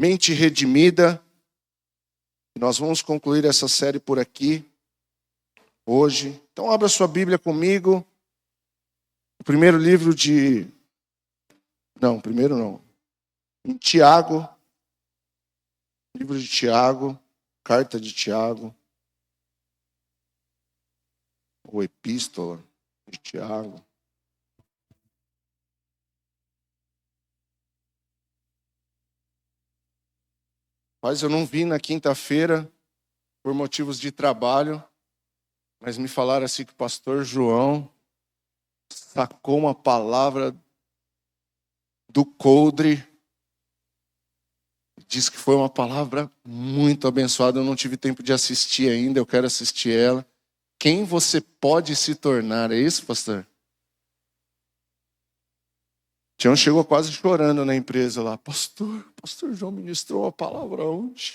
Mente redimida. Nós vamos concluir essa série por aqui, hoje. Então abra sua Bíblia comigo. O primeiro livro de... Não, primeiro não. Em Tiago. Livro de Tiago. Carta de Tiago. Ou Epístola de Tiago. Mas eu não vim na quinta-feira por motivos de trabalho, mas me falaram assim que o pastor João sacou uma palavra do coldre. Diz que foi uma palavra muito abençoada. Eu não tive tempo de assistir ainda, eu quero assistir ela. Quem você pode se tornar? É isso, pastor? Tião chegou quase chorando na empresa lá. Pastor João ministrou a palavra ontem.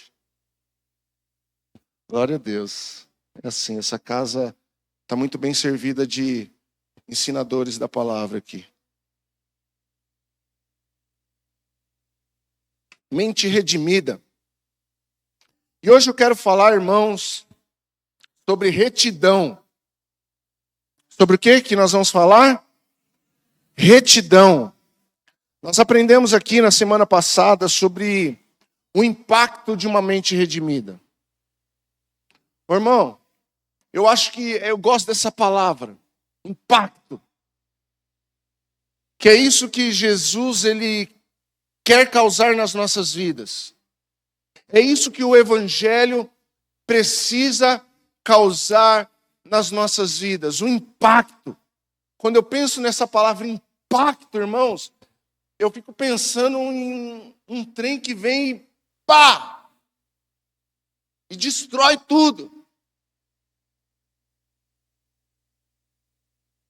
Glória a Deus. É assim, essa casa está muito bem servida de ensinadores da palavra aqui. Mente redimida. E hoje eu quero falar, irmãos, sobre retidão. Sobre o que nós vamos falar? Retidão. Nós aprendemos aqui na semana passada sobre o impacto de uma mente redimida. Meu irmão, eu acho que eu gosto dessa palavra, impacto. Que é isso que Jesus ele quer causar nas nossas vidas. É isso que o Evangelho precisa causar nas nossas vidas, o impacto. Quando eu penso nessa palavra impacto, irmãos, eu fico pensando em um trem que vem e pá! E destrói tudo.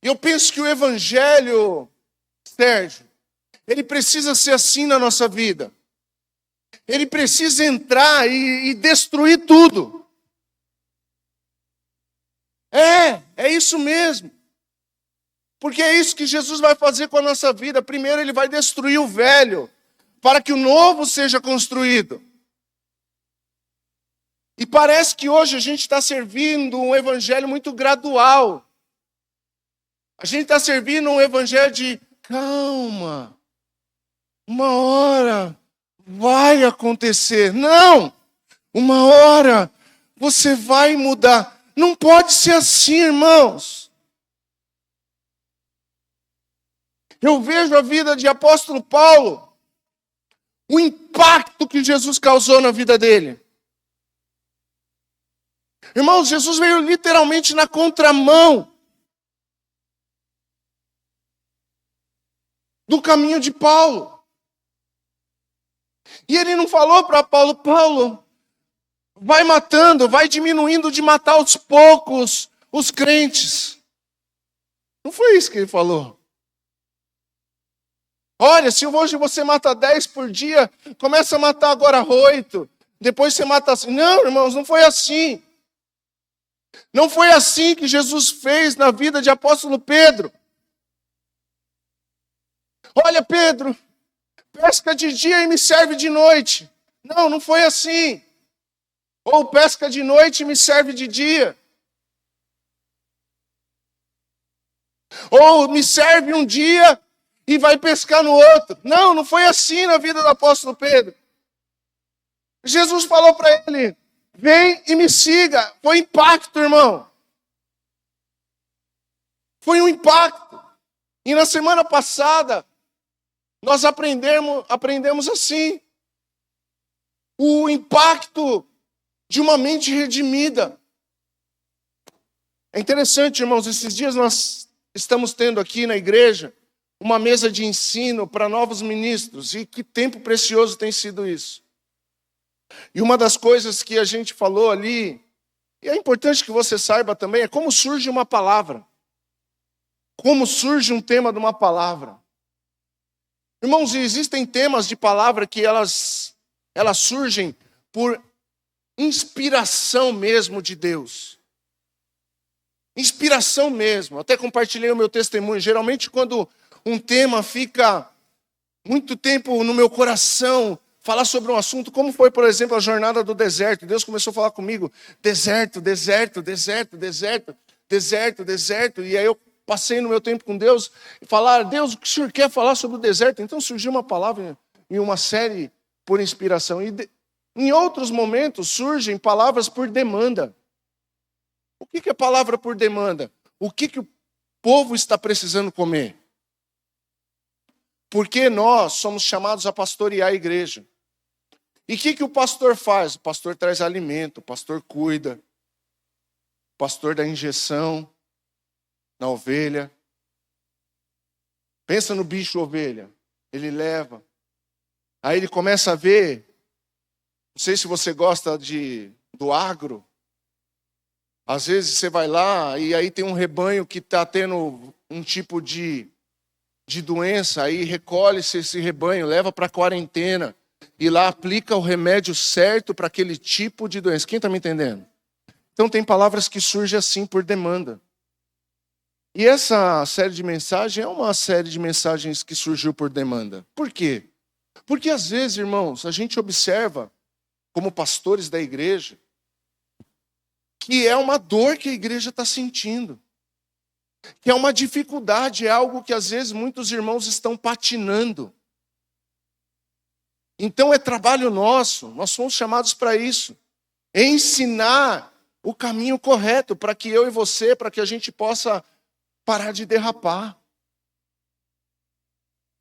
E eu penso que o Evangelho, Sérgio, ele precisa ser assim na nossa vida. Ele precisa entrar e destruir tudo. É isso mesmo. Porque é isso que Jesus vai fazer com a nossa vida. Primeiro ele vai destruir o velho, para que o novo seja construído. E parece que hoje a gente está servindo um evangelho muito gradual. A gente está servindo um evangelho de calma. Uma hora vai acontecer. Não! Uma hora você vai mudar. Não pode ser assim, irmãos. Eu vejo a vida de apóstolo Paulo, o impacto que Jesus causou na vida dele. Irmãos, Jesus veio literalmente na contramão do caminho de Paulo. E ele não falou para Paulo, vai matando, vai diminuindo de matar aos poucos os crentes. Não foi isso que ele falou. Olha, se hoje você mata 10 por dia, começa a matar agora 8. Depois você mata assim. Não, irmãos, não foi assim. Não foi assim que Jesus fez na vida de apóstolo Pedro. Olha, Pedro, pesca de dia e me serve de noite. Não, não foi assim. Ou pesca de noite e me serve de dia. Ou me serve um dia e vai pescar no outro. Não, não foi assim na vida do apóstolo Pedro. Jesus falou para ele, vem e me siga. Foi impacto, irmão. Foi um impacto. E na semana passada, nós aprendemos assim. O impacto de uma mente redimida. É interessante, irmãos, esses dias nós estamos tendo aqui na igreja uma mesa de ensino para novos ministros. E que tempo precioso tem sido isso. E uma das coisas que a gente falou ali, e é importante que você saiba também, é como surge uma palavra. Como surge um tema de uma palavra. Irmãos, existem temas de palavra que elas surgem por inspiração mesmo de Deus. Inspiração mesmo. Até compartilhei o meu testemunho. Geralmente quando um tema fica muito tempo no meu coração, falar sobre um assunto, como foi, por exemplo, a jornada do deserto. Deus começou a falar comigo, deserto, deserto, deserto, deserto, deserto, deserto. E aí eu passei no meu tempo com Deus e falar, Deus, o que o Senhor quer falar sobre o deserto? Então surgiu uma palavra em uma série por inspiração. Em outros momentos surgem palavras por demanda. O que é palavra por demanda? O que o povo está precisando comer? Porque nós somos chamados a pastorear a igreja. E o que o pastor faz? O pastor traz alimento, o pastor cuida, o pastor dá injeção na ovelha. Pensa no bicho ovelha, ele leva. Aí ele começa a ver, não sei se você gosta do agro, às vezes você vai lá e aí tem um rebanho que está tendo um tipo de doença, aí recolhe-se esse rebanho, leva para a quarentena e lá aplica o remédio certo para aquele tipo de doença. Quem está me entendendo? Então tem palavras que surgem assim por demanda. E essa série de mensagens é uma série de mensagens que surgiu por demanda. Por quê? Porque às vezes, irmãos, a gente observa, como pastores da igreja, que é uma dor que a igreja está sentindo. Que é uma dificuldade, é algo que às vezes muitos irmãos estão patinando. Então é trabalho nosso, nós somos chamados para isso. Ensinar o caminho correto para que eu e você, para que a gente possa parar de derrapar.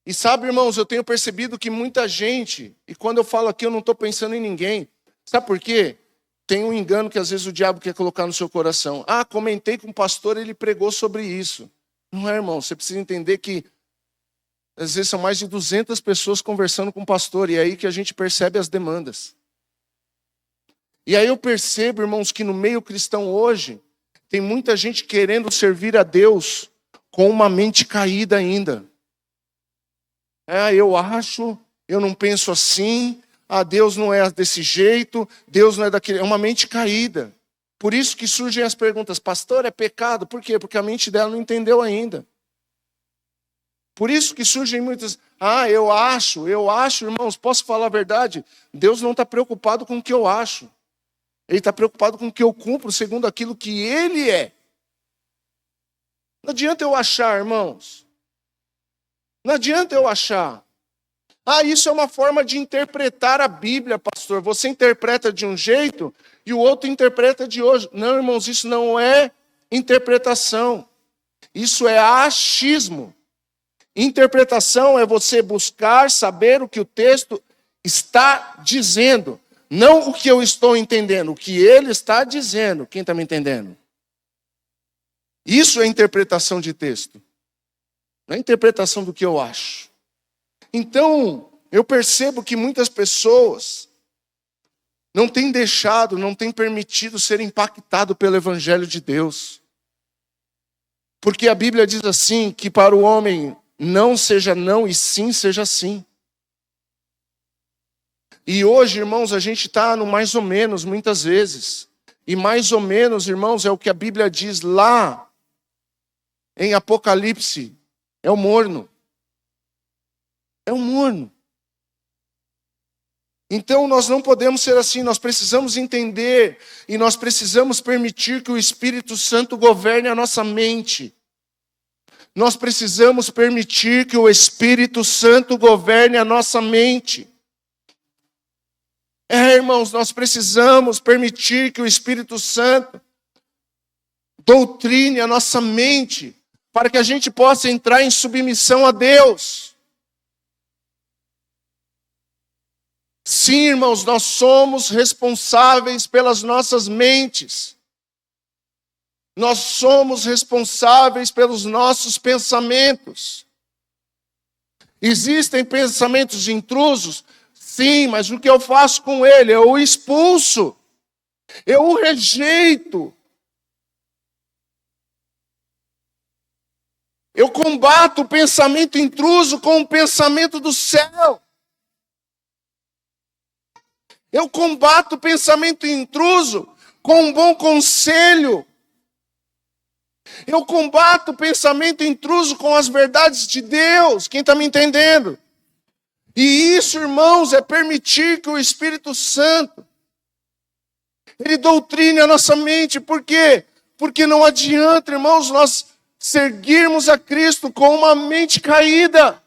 E sabe, irmãos, eu tenho percebido que muita gente, e quando eu falo aqui eu não estou pensando em ninguém. Sabe por quê? Tem um engano que às vezes o diabo quer colocar no seu coração. Ah, comentei com um pastor, ele pregou sobre isso. Não é, irmão, você precisa entender que às vezes são mais de 200 pessoas conversando com o pastor, e é aí que a gente percebe as demandas. E aí eu percebo, irmãos, que no meio cristão hoje, tem muita gente querendo servir a Deus com uma mente caída ainda. Eu acho, eu não penso assim, Deus não é desse jeito, Deus não é daquele... É uma mente caída. Por isso que surgem as perguntas, pastor, é pecado? Por quê? Porque a mente dela não entendeu ainda. Por isso que surgem muitas... eu acho, irmãos, posso falar a verdade? Deus não está preocupado com o que eu acho. Ele está preocupado com o que eu cumpro segundo aquilo que Ele é. Não adianta eu achar, irmãos. Não adianta eu achar. Isso é uma forma de interpretar a Bíblia, pastor. Você interpreta de um jeito e o outro interpreta de outro. Não, irmãos, isso não é interpretação. Isso é achismo. Interpretação é você buscar saber o que o texto está dizendo. Não o que eu estou entendendo, o que ele está dizendo. Quem está me entendendo? Isso é interpretação de texto. Não é interpretação do que eu acho. Então, eu percebo que muitas pessoas não têm deixado, não têm permitido ser impactado pelo Evangelho de Deus. Porque a Bíblia diz assim, que para o homem não seja não e sim seja sim. E hoje, irmãos, a gente está no mais ou menos, muitas vezes. E mais ou menos, irmãos, é o que a Bíblia diz lá em Apocalipse. É o morno. É um morno. Então nós não podemos ser assim, nós precisamos entender e nós precisamos permitir que o Espírito Santo governe a nossa mente. Nós precisamos permitir que o Espírito Santo governe a nossa mente. Irmãos, nós precisamos permitir que o Espírito Santo doutrine a nossa mente para que a gente possa entrar em submissão a Deus. Sim, irmãos, nós somos responsáveis pelas nossas mentes. Nós somos responsáveis pelos nossos pensamentos. Existem pensamentos intrusos? Sim, mas o que eu faço com ele? Eu o expulso. Eu o rejeito. Eu combato o pensamento intruso com o pensamento do céu. Eu combato o pensamento intruso com um bom conselho. Eu combato o pensamento intruso com as verdades de Deus. Quem está me entendendo? E isso, irmãos, é permitir que o Espírito Santo, ele doutrine a nossa mente. Por quê? Porque não adianta, irmãos, nós seguirmos a Cristo com uma mente caída.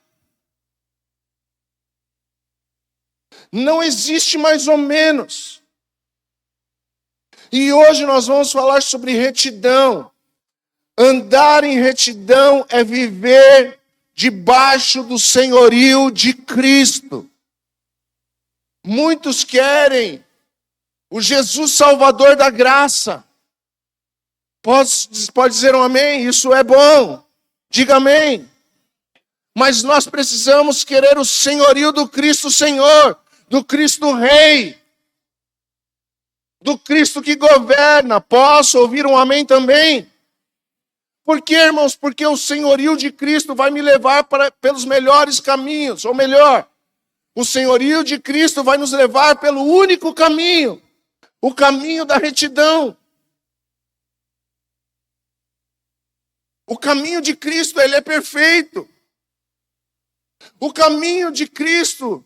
Não existe mais ou menos. E hoje nós vamos falar sobre retidão. Andar em retidão é viver debaixo do senhorio de Cristo. Muitos querem o Jesus Salvador da graça. Pode dizer um amém? Isso é bom. Diga amém. Mas nós precisamos querer o senhorio do Cristo Senhor, do Cristo Rei, do Cristo que governa. Posso ouvir um amém também? Por quê, irmãos? Porque o senhorio de Cristo vai me levar pelos melhores caminhos. Ou melhor, o senhorio de Cristo vai nos levar pelo único caminho, o caminho da retidão. O caminho de Cristo, ele é perfeito. O caminho de Cristo,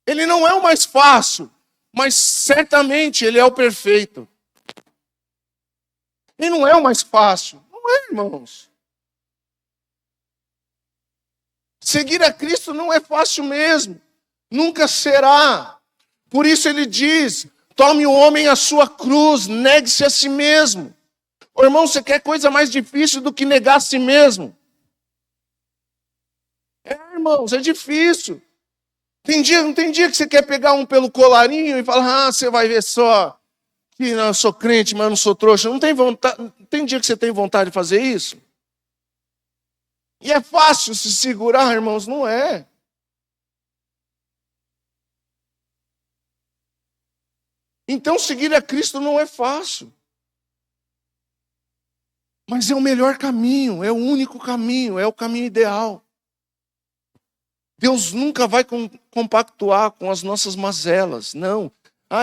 ele não é o mais fácil, mas certamente ele é o perfeito. Ele não é o mais fácil. Não é, irmãos. Seguir a Cristo não é fácil mesmo. Nunca será. Por isso ele diz, tome o homem a sua cruz, negue-se a si mesmo. Ô, irmão, você quer coisa mais difícil do que negar a si mesmo? Irmãos, é difícil. Não tem dia que você quer pegar um pelo colarinho e falar, você vai ver só que não, eu sou crente, mas eu não sou trouxa. Não tem vontade, tem dia que você tem vontade de fazer isso? E é fácil se segurar, irmãos? Não é. Então seguir a Cristo não é fácil. Mas é o melhor caminho, é o único caminho, é o caminho ideal. Deus nunca vai compactuar com as nossas mazelas, não.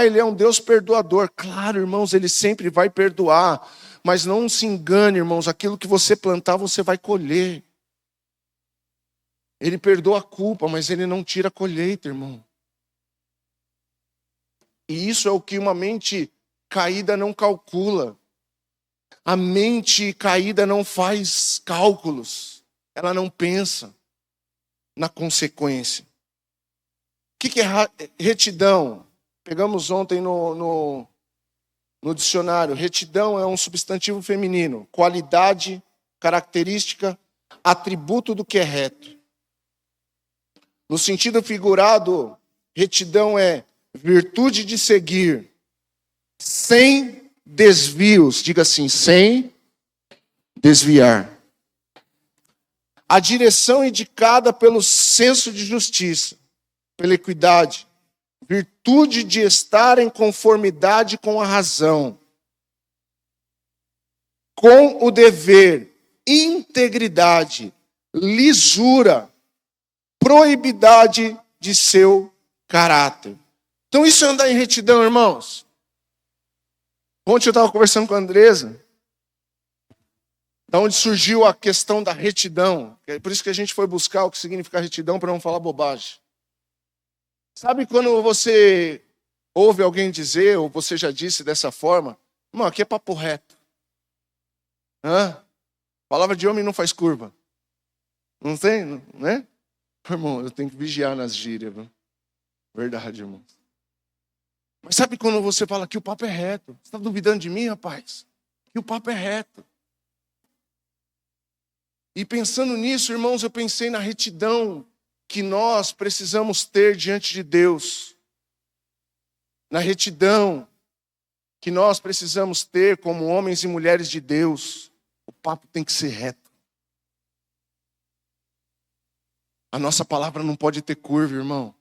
Ele é um Deus perdoador. Claro, irmãos, ele sempre vai perdoar. Mas não se engane, irmãos, aquilo que você plantar, você vai colher. Ele perdoa a culpa, mas ele não tira a colheita, irmão. E isso é o que uma mente caída não calcula. A mente caída não faz cálculos. Ela não pensa na consequência. O que é retidão? Pegamos ontem no dicionário. Retidão é um substantivo feminino. Qualidade, característica, atributo do que é reto. No sentido figurado, retidão é virtude de seguir, sem desvios. Diga assim, sem desviar. A direção indicada pelo senso de justiça, pela equidade, virtude de estar em conformidade com a razão, com o dever, integridade, lisura, proibidade de seu caráter. Então isso é andar em retidão, irmãos. Ontem eu estava conversando com a Andresa, da onde surgiu a questão da retidão. É por isso que a gente foi buscar o que significa retidão, para não falar bobagem. Sabe quando você ouve alguém dizer, ou você já disse dessa forma, irmão, aqui é papo reto. Palavra de homem não faz curva. Não tem, né? Irmão, eu tenho que vigiar nas gírias, viu? Verdade, irmão. Mas sabe quando você fala que o papo é reto? Você está duvidando de mim, rapaz? Que o papo é reto. E pensando nisso, irmãos, eu pensei na retidão que nós precisamos ter diante de Deus. Na retidão que nós precisamos ter como homens e mulheres de Deus. O papo tem que ser reto. A nossa palavra não pode ter curva, irmão.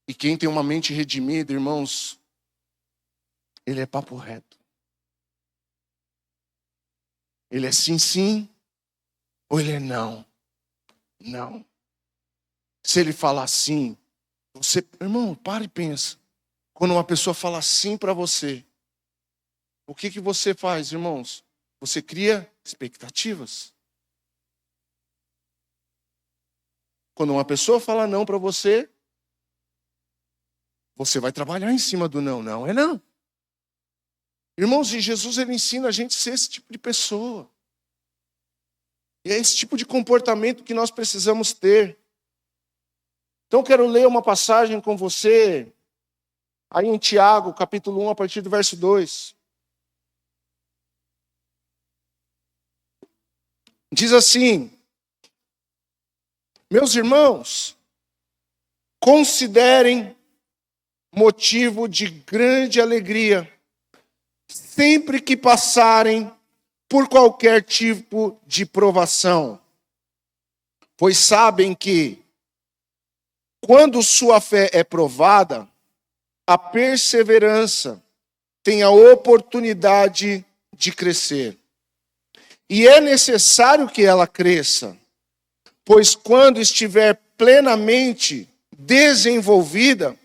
E quem tem uma mente redimida, irmãos, ele é papo reto. Ele é sim, sim, ou ele é não. Não. Se ele falar sim, você, irmão, para e pensa. Quando uma pessoa fala sim para você, o que você faz, irmãos? Você cria expectativas. Quando uma pessoa fala não para você, você vai trabalhar em cima do não. Não é não. Irmãos, e Jesus ele ensina a gente a ser esse tipo de pessoa. E é esse tipo de comportamento que nós precisamos ter. Então eu quero ler uma passagem com você, aí em Tiago, capítulo 1, a partir do verso 2. Diz assim: meus irmãos, considerem motivo de grande alegria sempre que passarem por qualquer tipo de provação, pois sabem que, quando sua fé é provada, a perseverança tem a oportunidade de crescer. E é necessário que ela cresça, pois quando estiver plenamente desenvolvida,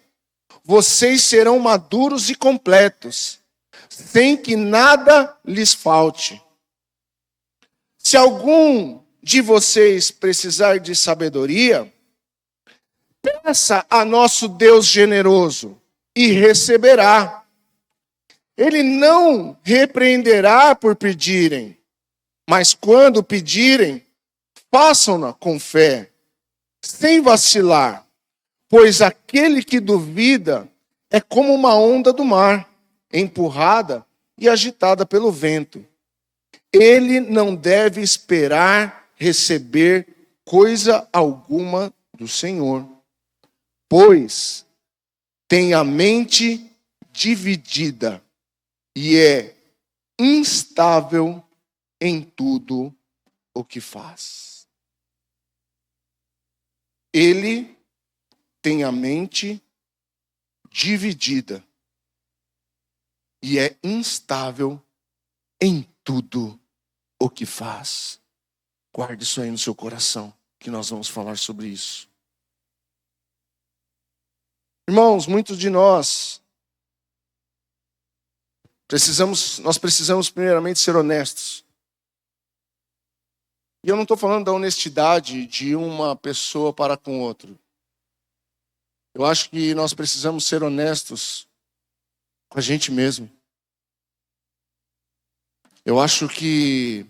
vocês serão maduros e completos, sem que nada lhes falte. Se algum de vocês precisar de sabedoria, peça a nosso Deus generoso e receberá. Ele não repreenderá por pedirem, mas quando pedirem, façam-na com fé, sem vacilar, pois aquele que duvida é como uma onda do mar, empurrada e agitada pelo vento. Ele não deve esperar receber coisa alguma do Senhor, pois tem a mente dividida e é instável em tudo o que faz. Ele tem a mente dividida e é instável em tudo o que faz. Guarde isso aí no seu coração, que nós vamos falar sobre isso. Irmãos, muitos de nós precisamos primeiramente ser honestos. E eu não estou falando da honestidade de uma pessoa para com outra. Eu acho que nós precisamos ser honestos com a gente mesmo. Eu acho que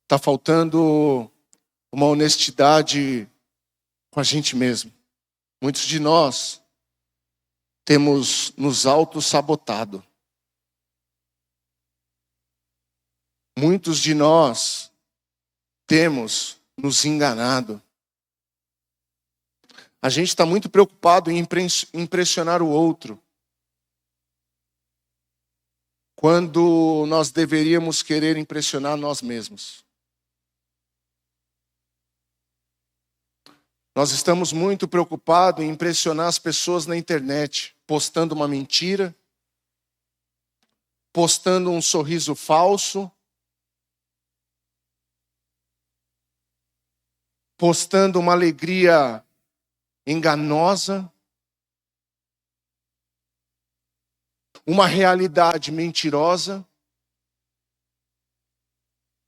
está faltando uma honestidade com a gente mesmo. Muitos de nós temos nos auto-sabotado. Muitos de nós temos nos enganado. A gente está muito preocupado em impressionar o outro, quando nós deveríamos querer impressionar nós mesmos. Nós estamos muito preocupados em impressionar as pessoas na internet, postando uma mentira, postando um sorriso falso, postando uma alegria enganosa, uma realidade mentirosa.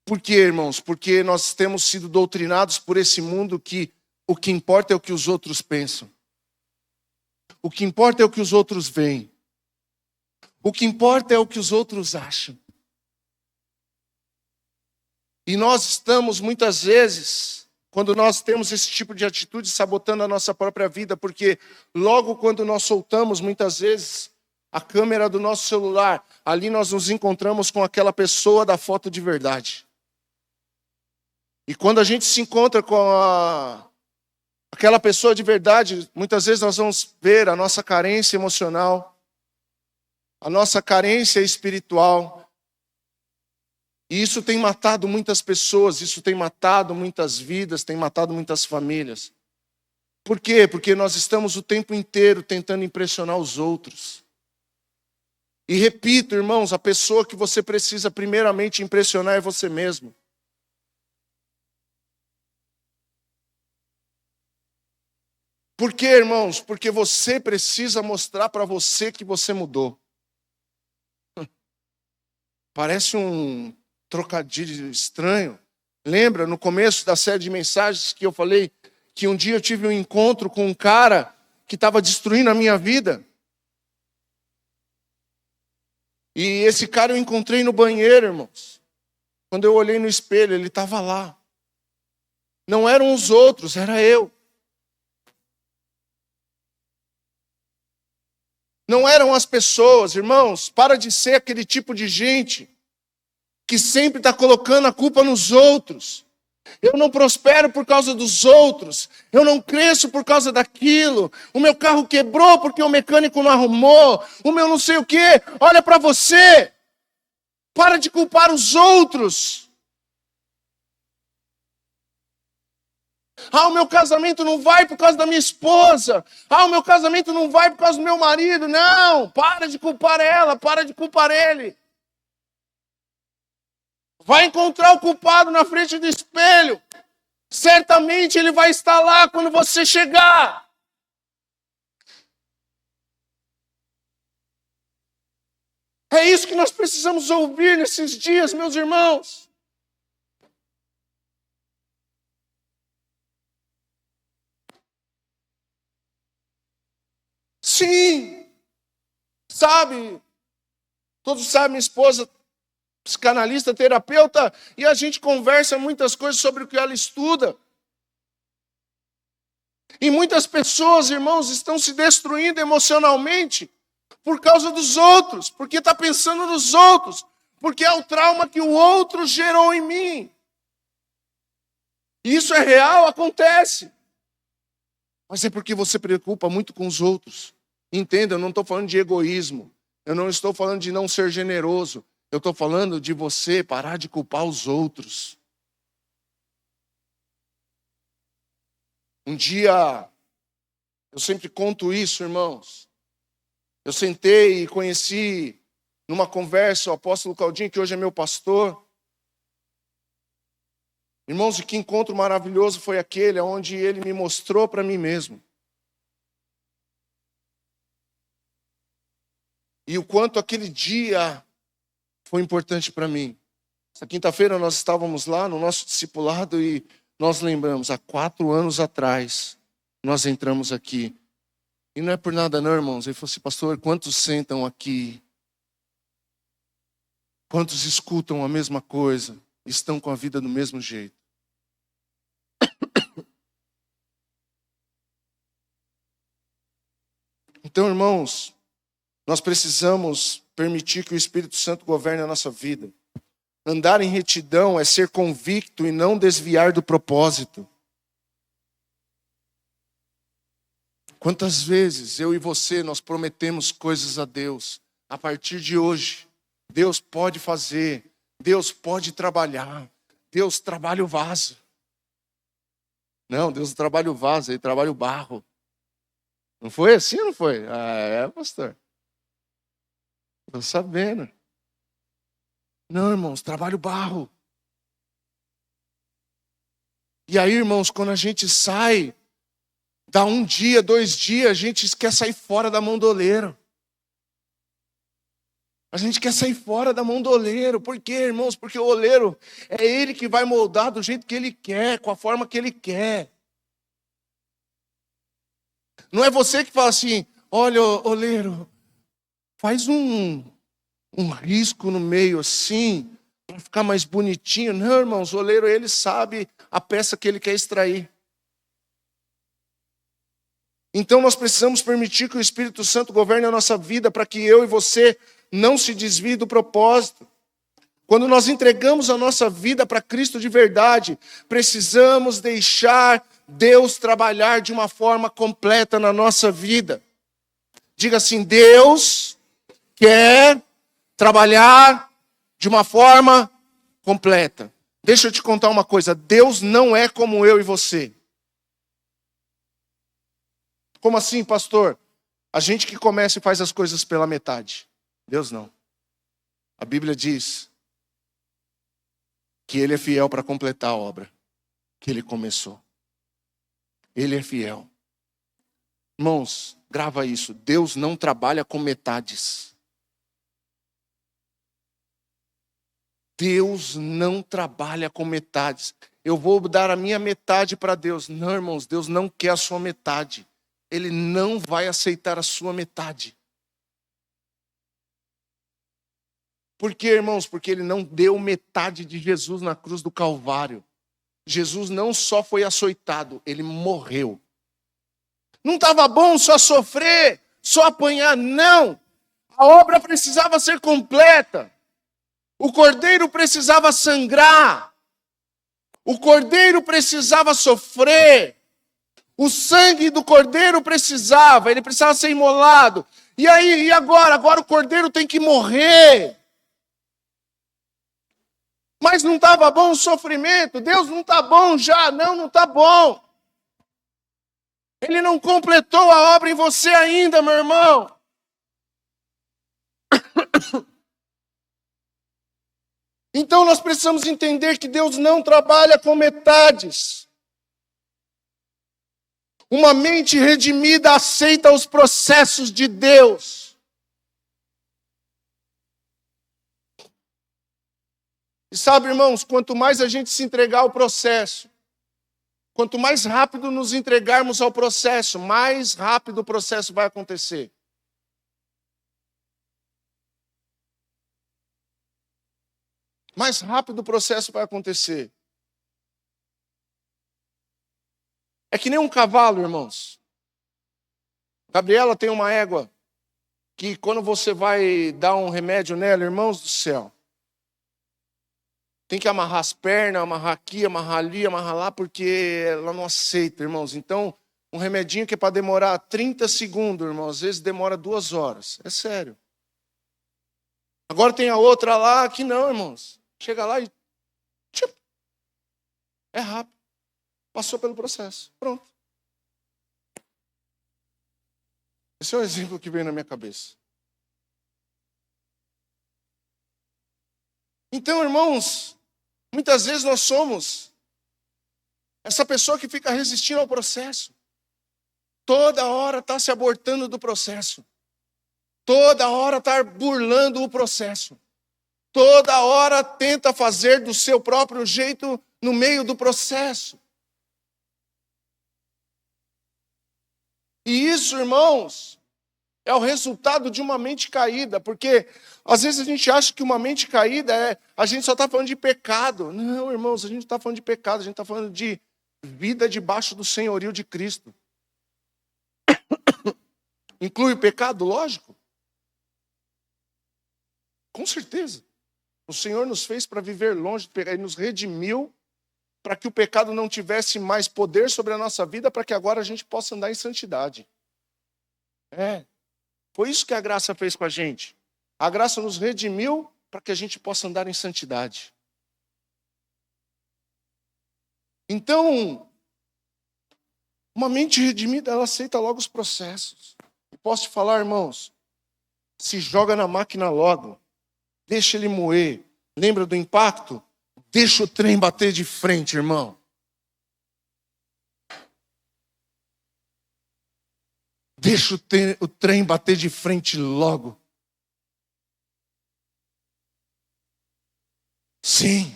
Por quê, irmãos? Porque nós temos sido doutrinados por esse mundo que o que importa é o que os outros pensam. O que importa é o que os outros veem. O que importa é o que os outros acham. E nós estamos muitas vezes, quando nós temos esse tipo de atitude, sabotando a nossa própria vida, porque logo quando nós soltamos, muitas vezes, a câmera do nosso celular, ali nós nos encontramos com aquela pessoa da foto de verdade. E quando a gente se encontra com aquela pessoa de verdade, muitas vezes nós vamos ver a nossa carência emocional, a nossa carência espiritual. E isso tem matado muitas pessoas, isso tem matado muitas vidas, tem matado muitas famílias. Por quê? Porque nós estamos o tempo inteiro tentando impressionar os outros. E repito, irmãos, a pessoa que você precisa primeiramente impressionar é você mesmo. Por quê, irmãos? Porque você precisa mostrar para você que você mudou. Parece um trocadilho estranho. Lembra, no começo da série de mensagens que eu falei que um dia eu tive um encontro com um cara que estava destruindo a minha vida. E esse cara eu encontrei no banheiro, irmãos. Quando eu olhei no espelho, ele estava lá. Não eram os outros, era eu. Não eram as pessoas, irmãos. Para de ser aquele tipo de gente que sempre está colocando a culpa nos outros. Eu não prospero por causa dos outros. Eu não cresço por causa daquilo. O meu carro quebrou porque o mecânico não arrumou. O meu não sei o quê. Olha para você. Para de culpar os outros. Ah, o meu casamento não vai por causa da minha esposa. Ah, o meu casamento não vai por causa do meu marido. Não, para de culpar ela, para de culpar ele. Vai encontrar o culpado na frente do espelho. Certamente ele vai estar lá quando você chegar. É isso que nós precisamos ouvir nesses dias, meus irmãos. Sim, sabe, todos sabem, minha esposa, psicanalista, terapeuta, e a gente conversa muitas coisas sobre o que ela estuda. E muitas pessoas, irmãos, estão se destruindo emocionalmente por causa dos outros, porque está pensando nos outros, porque é o trauma que o outro gerou em mim. E isso é real, acontece. Mas é porque você preocupa muito com os outros. Entenda, eu não estou falando de egoísmo. Eu não estou falando de não ser generoso. Eu estou falando de você parar de culpar os outros. Um dia, eu sempre conto isso, irmãos. Eu sentei e conheci, numa conversa, o apóstolo Claudinho, que hoje é meu pastor. Irmãos, e que encontro maravilhoso foi aquele onde ele me mostrou para mim mesmo. E o quanto aquele dia foi importante para mim. Essa quinta-feira nós estávamos lá no nosso discipulado e nós lembramos, há 4 anos atrás, nós entramos aqui. E não é por nada não, irmãos. Ele falou assim, pastor, quantos sentam aqui? Quantos escutam a mesma coisa? Estão com a vida do mesmo jeito? Então, irmãos, nós precisamos permitir que o Espírito Santo governe a nossa vida. Andar em retidão é ser convicto e não desviar do propósito. Quantas vezes eu e você, nós prometemos coisas a Deus. A partir de hoje, Deus pode fazer, Deus pode trabalhar, Deus trabalha o vaso. Não, Deus não trabalha o vaso, Ele trabalha o barro. Não foi assim ou não foi? Ah, pastor. Estou sabendo. Não, irmãos, trabalha o barro. E aí, irmãos, quando a gente sai, dá 1 dia, 2 dias, a gente quer sair fora da mão do oleiro. A gente quer sair fora da mão do oleiro. Por quê, irmãos? Porque o oleiro é ele que vai moldar do jeito que ele quer, com a forma que ele quer. Não é você que fala assim, olha, oleiro, faz um risco no meio assim, para ficar mais bonitinho. Não, irmãos, o oleiro, ele sabe a peça que ele quer extrair. Então nós precisamos permitir que o Espírito Santo governe a nossa vida para que eu e você não se desvie do propósito. Quando nós entregamos a nossa vida para Cristo de verdade, precisamos deixar Deus trabalhar de uma forma completa na nossa vida. Diga assim, Deus quer trabalhar de uma forma completa. Deixa eu te contar uma coisa, Deus não é como eu e você. Como assim, pastor? A gente que começa e faz as coisas pela metade. Deus não. A Bíblia diz que Ele é fiel para completar a obra que Ele começou. Ele é fiel. Irmãos, grava isso. Deus não trabalha com metades. Deus não trabalha com metades. eu vou dar a minha metade para Deus. Não, irmãos, Deus não quer a sua metade. Ele não vai aceitar a sua metade. Por quê, irmãos? Porque ele não deu metade de Jesus na cruz do Calvário. Jesus não só foi açoitado, ele morreu. Não estava bom só sofrer, só apanhar, não. A obra precisava ser completa. O cordeiro precisava sangrar. O cordeiro precisava sofrer. O sangue do cordeiro ele precisava ser imolado. E aí, e agora? Agora o cordeiro tem que morrer. Mas não estava bom o sofrimento? Deus não está bom já? Não está bom. Ele não completou a obra em você ainda, meu irmão. Então nós precisamos entender que Deus não trabalha com metades. Uma mente redimida aceita os processos de Deus. E sabe, irmãos, quanto mais a gente se entregar ao processo, quanto mais rápido nos entregarmos ao processo, mais rápido o processo vai acontecer. Mais rápido o processo vai acontecer. É que nem um cavalo, irmãos. Gabriela tem uma égua que quando você vai dar um remédio nela, irmãos do céu, tem que amarrar as pernas, amarrar aqui, amarrar ali, amarrar lá, porque ela não aceita, irmãos. Então, um remedinho que é para demorar 30 segundos, irmãos, às vezes demora 2 horas. É sério. Agora tem a outra lá que não, irmãos. Chega lá e... é rápido. Passou pelo processo. Pronto. Esse é o exemplo que veio na minha cabeça. Então, irmãos, muitas vezes nós somos essa pessoa que fica resistindo ao processo. Toda hora está se abortando do processo. Toda hora está burlando o processo. Toda hora tenta fazer do seu próprio jeito no meio do processo. E isso, irmãos, é o resultado de uma mente caída, porque às vezes a gente acha que uma mente caída a gente só está falando de pecado. Não, irmãos, a gente não está falando de pecado, a gente está falando de vida debaixo do senhorio de Cristo. Inclui o pecado? Lógico. Com certeza. O Senhor nos fez para viver longe do pecado, Ele nos redimiu para que o pecado não tivesse mais poder sobre a nossa vida, para que agora a gente possa andar em santidade. Foi isso que a graça fez com a gente. A graça nos redimiu para que a gente possa andar em santidade. Então, uma mente redimida, ela aceita logo os processos. E posso te falar, irmãos, se joga na máquina logo. Deixa ele moer. Lembra do impacto? Deixa o trem bater de frente, irmão. Deixa o trem bater de frente logo. Sim,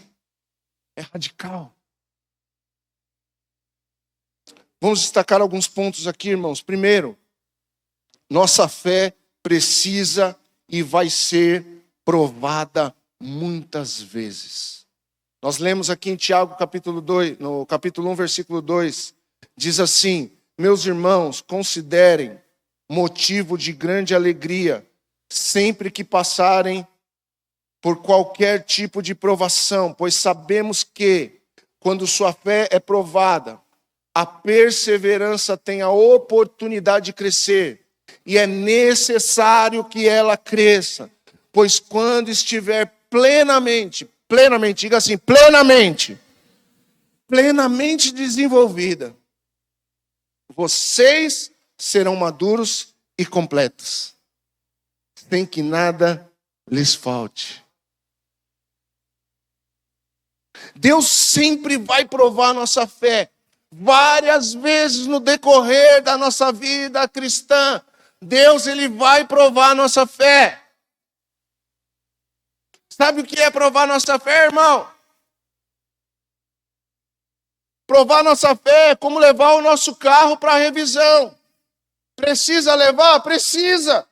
é radical. Vamos destacar alguns pontos aqui, irmãos. Primeiro, nossa fé precisa e vai ser provada muitas vezes. Nós lemos aqui em Tiago capítulo 2, no capítulo 1, versículo 2, diz assim: meus irmãos, considerem motivo de grande alegria sempre que passarem por qualquer tipo de provação, pois sabemos que, quando sua fé é provada, a perseverança tem a oportunidade de crescer, e é necessário que ela cresça, pois quando estiver plenamente, diga assim, plenamente desenvolvida, vocês serão maduros e completos, sem que nada lhes falte. Deus sempre vai provar a nossa fé. Várias vezes no decorrer da nossa vida cristã, Deus ele vai provar a nossa fé. Sabe o que é provar a nossa fé, irmão? Provar nossa fé é como levar o nosso carro para a revisão. Precisa levar? Precisa.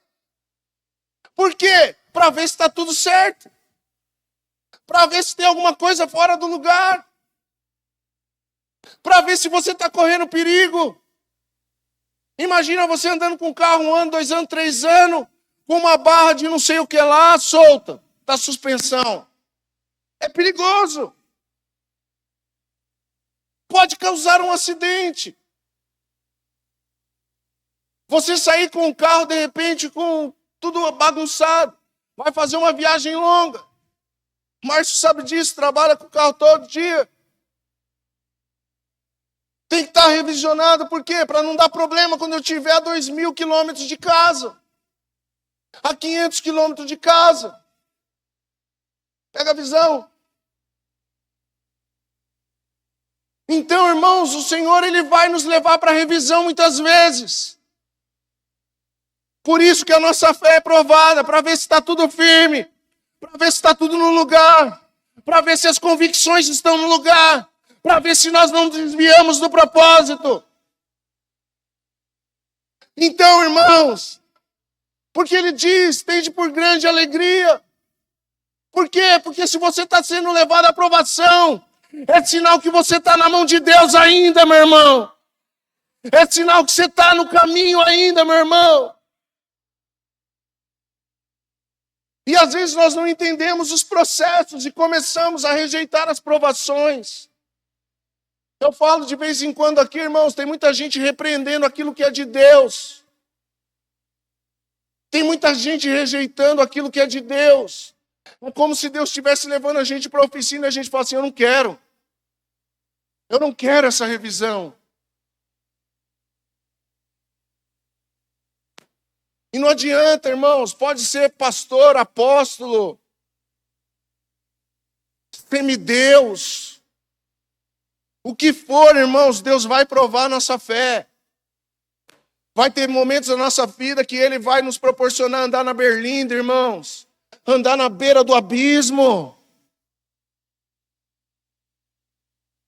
Por quê? Para ver se está tudo certo. Para ver se tem alguma coisa fora do lugar. Para ver se você está correndo perigo. Imagina você andando com um carro 1 ano, 2 anos, 3 anos, com uma barra de não sei o que lá, solta, da suspensão. É perigoso. Pode causar um acidente. Você sair com o carro, de repente, com tudo bagunçado. Vai fazer uma viagem longa. Márcio sabe disso, trabalha com o carro todo dia. Tem que estar revisionado, por quê? Para não dar problema quando eu tiver a 2.000 quilômetros de casa. A 500 quilômetros de casa. Pega a visão. Então, irmãos, o Senhor ele vai nos levar para a revisão muitas vezes. Por isso que a nossa fé é provada, para ver se está tudo firme, para ver se está tudo no lugar, para ver se as convicções estão no lugar, para ver se nós não desviamos do propósito. Então, irmãos, porque ele diz, tende por grande alegria. Por quê? Porque se você está sendo levado à aprovação, é sinal que você está na mão de Deus ainda, meu irmão. É sinal que você está no caminho ainda, meu irmão. E às vezes nós não entendemos os processos e começamos a rejeitar as provações. Eu falo de vez em quando aqui, irmãos, tem muita gente repreendendo aquilo que é de Deus. Tem muita gente rejeitando aquilo que é de Deus. É como se Deus estivesse levando a gente para a oficina e a gente fala assim, eu não quero. Eu não quero essa revisão. E não adianta, irmãos, pode ser pastor, apóstolo, semideus. O que for, irmãos, Deus vai provar a nossa fé. Vai ter momentos da nossa vida que Ele vai nos proporcionar andar na berlinda, irmãos. Andar na beira do abismo.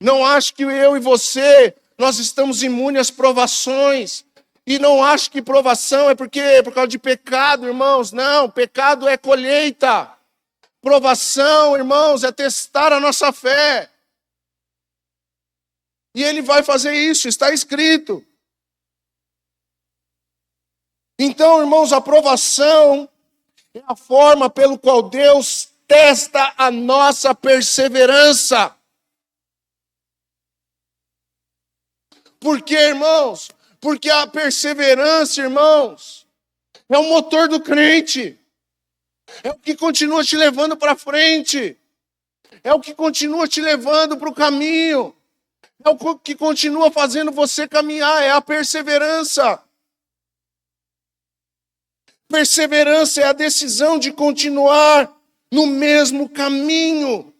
Não acho que eu e você, nós estamos imunes às provações. E não acho que provação é por causa de pecado, irmãos. Não, pecado é colheita. Provação, irmãos, é testar a nossa fé. E Ele vai fazer isso, está escrito. Então, irmãos, a provação é a forma pelo qual Deus testa a nossa perseverança. Por quê, irmãos? Porque a perseverança, irmãos, é o motor do crente. É o que continua te levando para frente. É o que continua te levando para o caminho. É o que continua fazendo você caminhar. É a perseverança. Perseverança é a decisão de continuar no mesmo caminho.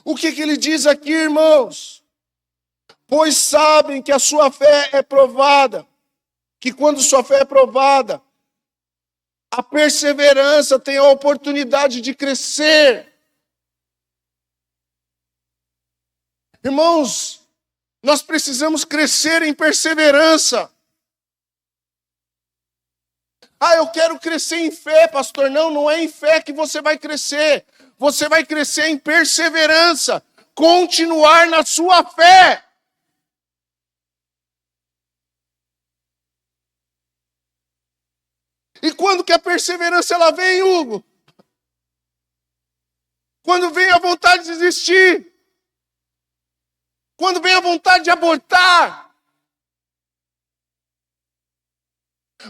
O que ele diz aqui, irmãos? Pois sabem que a sua fé é provada. Que quando sua fé é provada, a perseverança tem a oportunidade de crescer. Irmãos, nós precisamos crescer em perseverança. Ah, eu quero crescer em fé, pastor. Não, não é em fé que você vai crescer. Você vai crescer em perseverança. Continuar na sua fé. E quando que a perseverança ela vem, Hugo? Quando vem a vontade de desistir. Quando vem a vontade de abortar.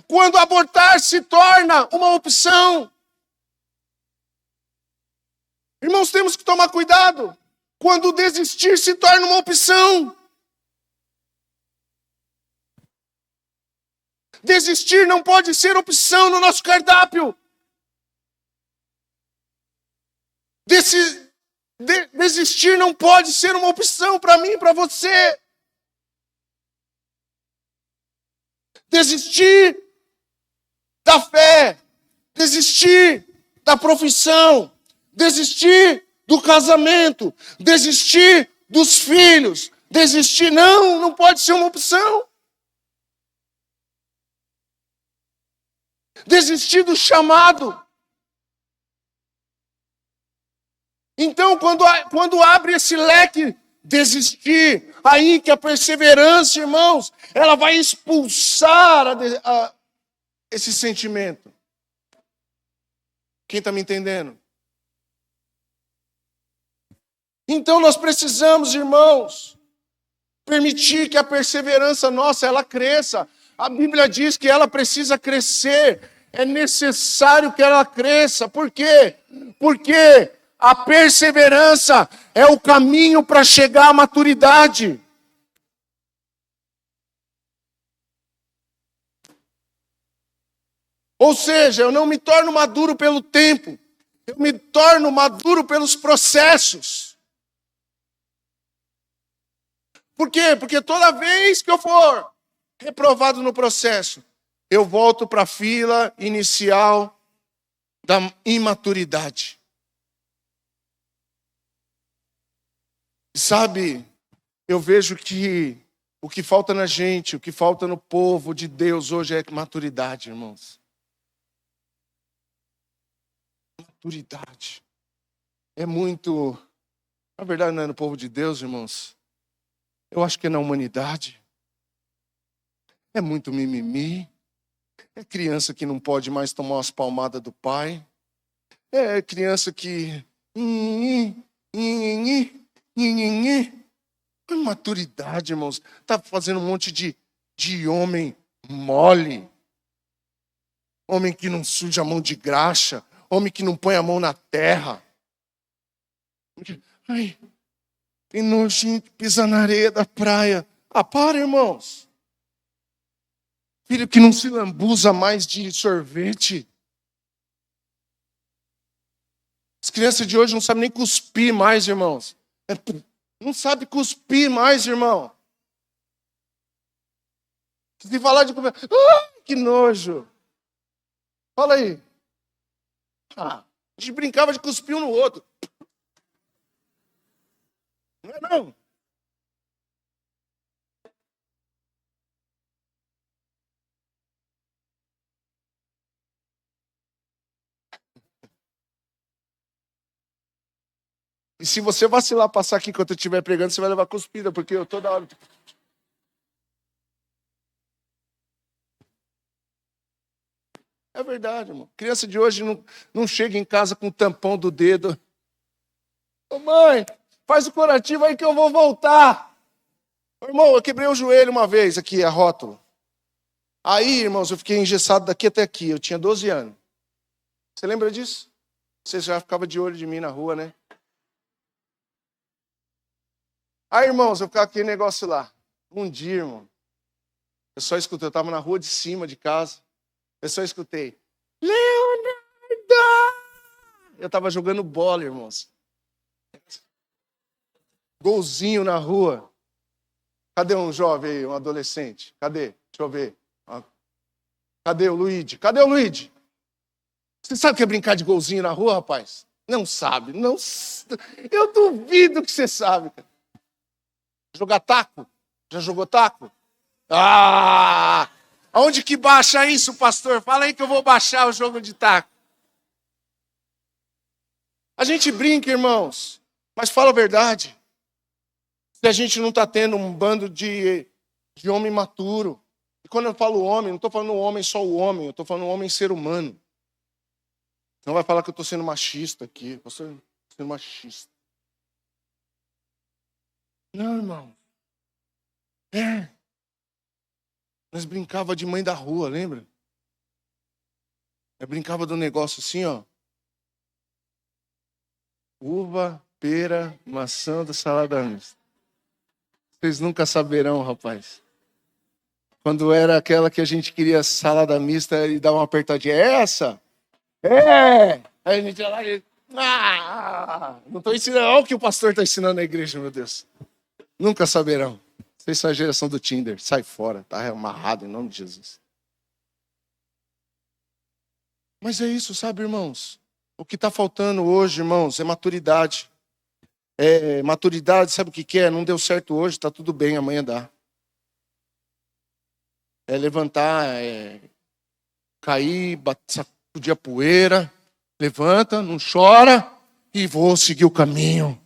Quando abortar se torna uma opção. Irmãos, temos que tomar cuidado. Quando desistir se torna uma opção. Desistir não pode ser opção no nosso cardápio. Desistir não pode ser uma opção para mim e para você. Desistir da fé, desistir da profissão, desistir do casamento, desistir dos filhos. Desistir não pode ser uma opção. Desistir do chamado. Então, quando abre esse leque, desistir, aí que a perseverança, irmãos, ela vai expulsar esse sentimento. Quem está me entendendo? Então nós precisamos, irmãos, permitir que a perseverança nossa, ela cresça. A Bíblia diz que ela precisa crescer. É necessário que ela cresça. Por quê? Porque a perseverança é o caminho para chegar à maturidade. Ou seja, eu não me torno maduro pelo tempo. Eu me torno maduro pelos processos. Por quê? Porque toda vez que eu for reprovado no processo, eu volto para a fila inicial da imaturidade. Sabe, eu vejo que o que falta na gente, o que falta no povo de Deus hoje é maturidade, irmãos. Maturidade. É muito... Na verdade, não é no povo de Deus, irmãos. Eu acho que é na humanidade. É muito mimimi. É criança que não pode mais tomar umas palmadas do pai. É criança que... Maturidade, irmãos. Está fazendo um monte de homem mole. Homem que não suja a mão de graxa. Homem que não põe a mão na terra. Ai, tem nojinho que pisa na areia da praia. Ah, para, irmãos. Filho que não se lambuza mais de sorvete. As crianças de hoje não sabem nem cuspir mais, irmãos. Não sabe cuspir mais, irmão. Se falar de comer... que nojo. Fala aí. A gente brincava de cuspir um no outro. Não é não? E se você vacilar passar aqui enquanto eu estiver pregando, você vai levar cuspida, porque eu toda hora... É verdade, irmão. Criança de hoje não chega em casa com o tampão do dedo. Ô mãe, faz o curativo aí que eu vou voltar. Ô, irmão, eu quebrei o joelho uma vez aqui, a rótula. Aí, irmãos, eu fiquei engessado daqui até aqui. Eu tinha 12 anos. Você lembra disso? Você já ficava de olho de mim na rua, né? Aí, irmãos, eu ficava aquele negócio lá. Um dia, irmão, eu só escutei. Eu estava na rua de cima de casa. Eu só escutei. Leonardo! Eu estava jogando bola, irmãos. Golzinho na rua. Cadê um jovem aí, um adolescente? Cadê? Deixa eu ver. Cadê o Luigi? Cadê o Luigi? Você sabe o que é brincar de golzinho na rua, rapaz? Não sabe. Não... Eu duvido que você sabe. Jogar taco? Já jogou taco? Ah! Aonde que baixa isso, pastor? Fala aí que eu vou baixar o jogo de taco. A gente brinca, irmãos, mas fala a verdade. Se a gente não está tendo um bando de homem maturo. E quando eu falo homem, não estou falando homem só o homem, eu estou falando homem ser humano. Não vai falar que eu estou sendo machista aqui. Eu estou sendo machista. Não, irmão. Nós brincava de mãe da rua, lembra? Eu brincava do negócio assim, ó. Uva, pera, maçã da salada mista. Vocês nunca saberão, rapaz. Quando era aquela que a gente queria salada mista e dar uma apertadinha. É essa? É! Aí a gente ia lá e... não estou ensinando. Olha o que o pastor está ensinando na igreja, meu Deus. Nunca saberão. Vocês são a geração do Tinder. Sai fora. Está amarrado em nome de Jesus. Mas é isso, sabe, irmãos? O que está faltando hoje, irmãos, é maturidade. Maturidade, sabe o que é? Não deu certo hoje, está tudo bem, amanhã dá. É levantar, cair, sacudir a poeira, levanta, não chora e vou seguir o caminho.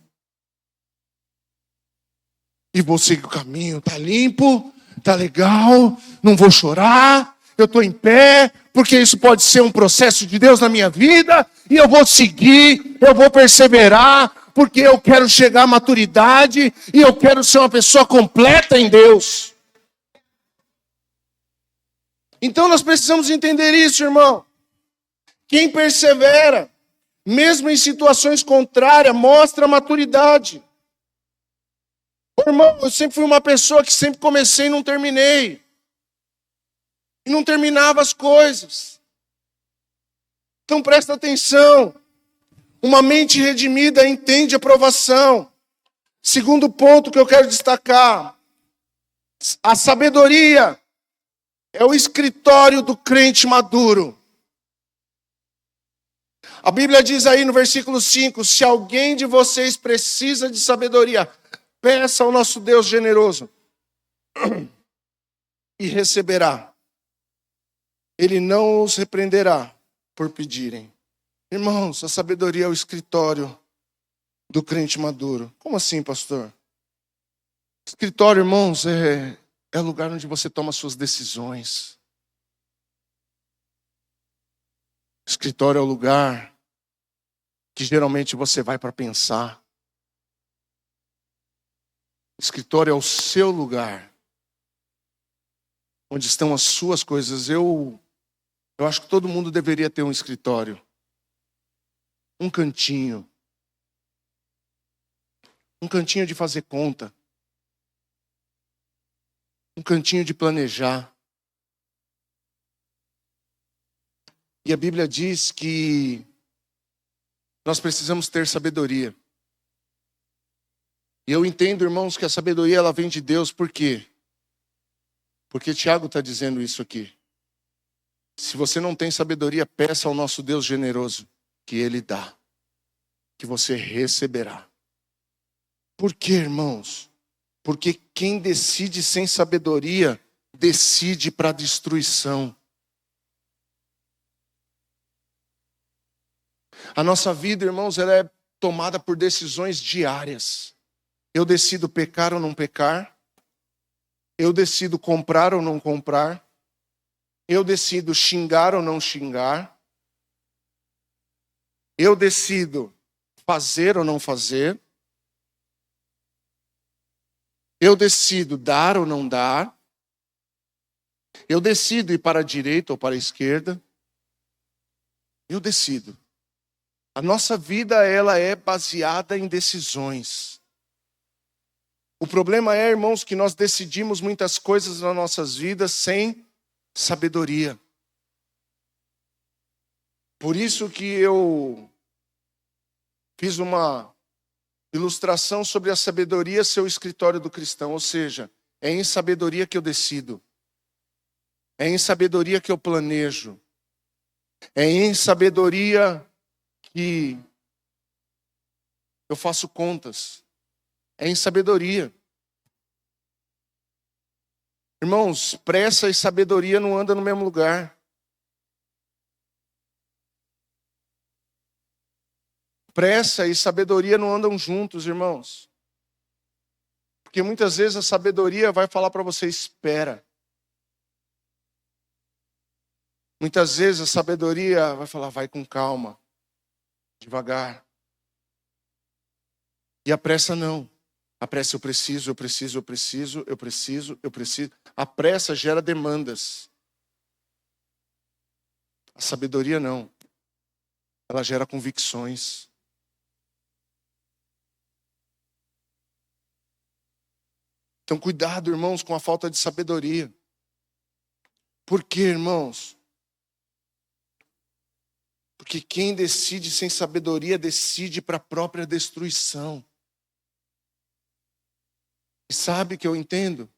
Tá limpo, tá legal, não vou chorar, eu estou em pé, porque isso pode ser um processo de Deus na minha vida, e eu vou seguir, eu vou perseverar, porque eu quero chegar à maturidade, e eu quero ser uma pessoa completa em Deus. Então nós precisamos entender isso, irmão. Quem persevera, mesmo em situações contrárias, mostra maturidade. Irmão, eu sempre fui uma pessoa que sempre comecei e não terminei. E não terminava as coisas. Então presta atenção. Uma mente redimida entende a provação. Segundo ponto que eu quero destacar. A sabedoria é o escritório do crente maduro. A Bíblia diz aí no versículo 5, se alguém de vocês precisa de sabedoria, peça ao nosso Deus generoso e receberá. Ele não os repreenderá por pedirem. Irmãos, a sabedoria é o escritório do crente maduro. Como assim, pastor? Escritório, irmãos, é o lugar onde você toma suas decisões. Escritório é o lugar que geralmente você vai para pensar. Escritório é o seu lugar, onde estão as suas coisas. Eu acho que todo mundo deveria ter um escritório. Um cantinho. Um cantinho de fazer conta. Um cantinho de planejar. E a Bíblia diz que nós precisamos ter sabedoria. E eu entendo, irmãos, que a sabedoria ela vem de Deus. Por quê? Porque Tiago está dizendo isso aqui. Se você não tem sabedoria, peça ao nosso Deus generoso, que Ele dá, que você receberá. Por quê, irmãos? Porque quem decide sem sabedoria, decide para a destruição. A nossa vida, irmãos, ela é tomada por decisões diárias. Eu decido pecar ou não pecar. Eu decido comprar ou não comprar. Eu decido xingar ou não xingar. Eu decido fazer ou não fazer. Eu decido dar ou não dar. Eu decido ir para a direita ou para a esquerda. Eu decido. A nossa vida, ela é baseada em decisões. O problema é, irmãos, que nós decidimos muitas coisas nas nossas vidas sem sabedoria. Por isso que eu fiz uma ilustração sobre a sabedoria ser o escritório do cristão. Ou seja, é em sabedoria que eu decido. É em sabedoria que eu planejo. É em sabedoria que eu faço contas. É em sabedoria. Irmãos, pressa e sabedoria não andam no mesmo lugar. Pressa e sabedoria não andam juntos, irmãos. Porque muitas vezes a sabedoria vai falar para você, espera. Muitas vezes a sabedoria vai falar, vai com calma, devagar. E a pressa não. A pressa eu preciso. A pressa gera demandas. A sabedoria não. Ela gera convicções. Então cuidado, irmãos, com a falta de sabedoria. Por quê, irmãos? Porque quem decide sem sabedoria decide para a própria destruição. E sabe que eu entendo?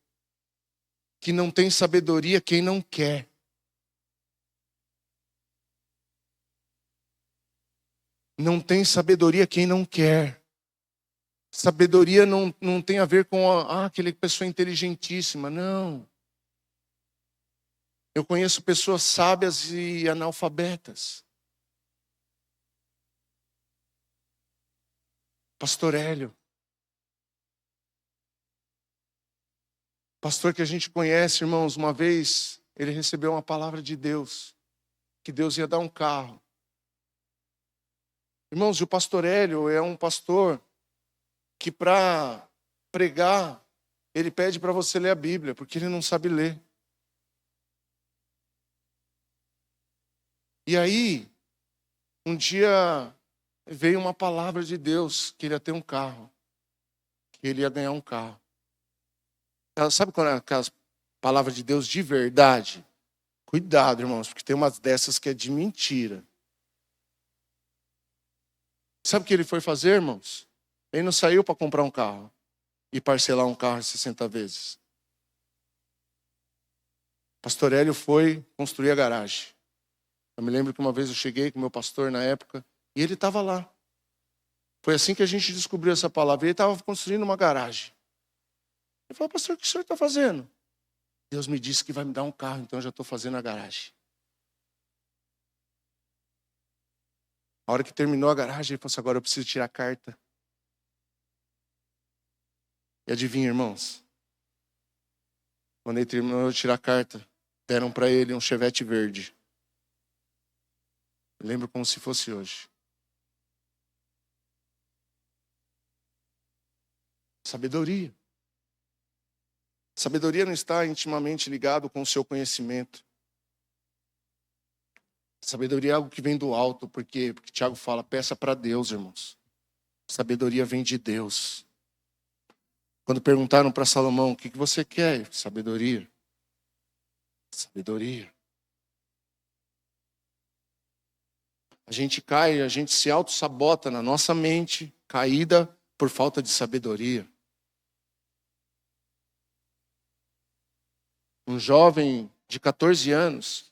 Que não tem sabedoria quem não quer. Não tem sabedoria quem não quer. Sabedoria não tem a ver com aquela pessoa inteligentíssima, não. Eu conheço pessoas sábias e analfabetas. Pastor Hélio. Pastor que a gente conhece, irmãos, uma vez ele recebeu uma palavra de Deus, que Deus ia dar um carro. Irmãos, e o pastor Hélio é um pastor que para pregar, ele pede para você ler a Bíblia, porque ele não sabe ler. E aí, um dia veio uma palavra de Deus que ele ia ter um carro, que ele ia ganhar um carro. Sabe quando é aquelas palavras de Deus de verdade? Cuidado, irmãos, porque tem umas dessas que é de mentira. Sabe o que ele foi fazer, irmãos? Ele não saiu para comprar um carro e parcelar um carro em 60 vezes. Pastor Hélio foi construir a garagem. Eu me lembro que uma vez eu cheguei com o meu pastor na época e ele estava lá. Foi assim que a gente descobriu essa palavra. Ele estava construindo uma garagem. Ele falou, pastor, o que o senhor está fazendo? Deus me disse que vai me dar um carro, então eu já estou fazendo a garagem. A hora que terminou a garagem, ele falou assim, agora eu preciso tirar a carta. E adivinha, irmãos? Quando ele terminou de tirar a carta, deram para ele um Chevette verde. Eu lembro como se fosse hoje. Sabedoria. Sabedoria não está intimamente ligado com o seu conhecimento. Sabedoria é algo que vem do alto, porque Tiago fala, peça para Deus, irmãos. Sabedoria vem de Deus. Quando perguntaram para Salomão, o que você quer? Sabedoria. Sabedoria. A gente cai, a gente se auto-sabota na nossa mente, caída por falta de sabedoria. Um jovem de 14 anos,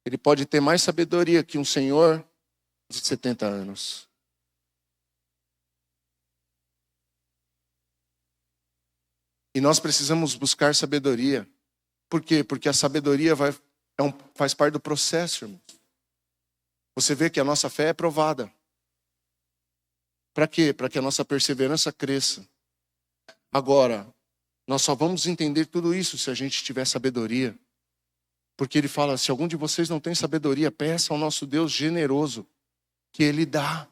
ele pode ter mais sabedoria que um senhor de 70 anos. E nós precisamos buscar sabedoria. Por quê? Porque a sabedoria faz parte do processo, irmãos. Você vê que a nossa fé é provada. Para quê? Para que a nossa perseverança cresça. Agora, nós só vamos entender tudo isso se a gente tiver sabedoria. Porque ele fala, se algum de vocês não tem sabedoria, peça ao nosso Deus generoso, que Ele dá.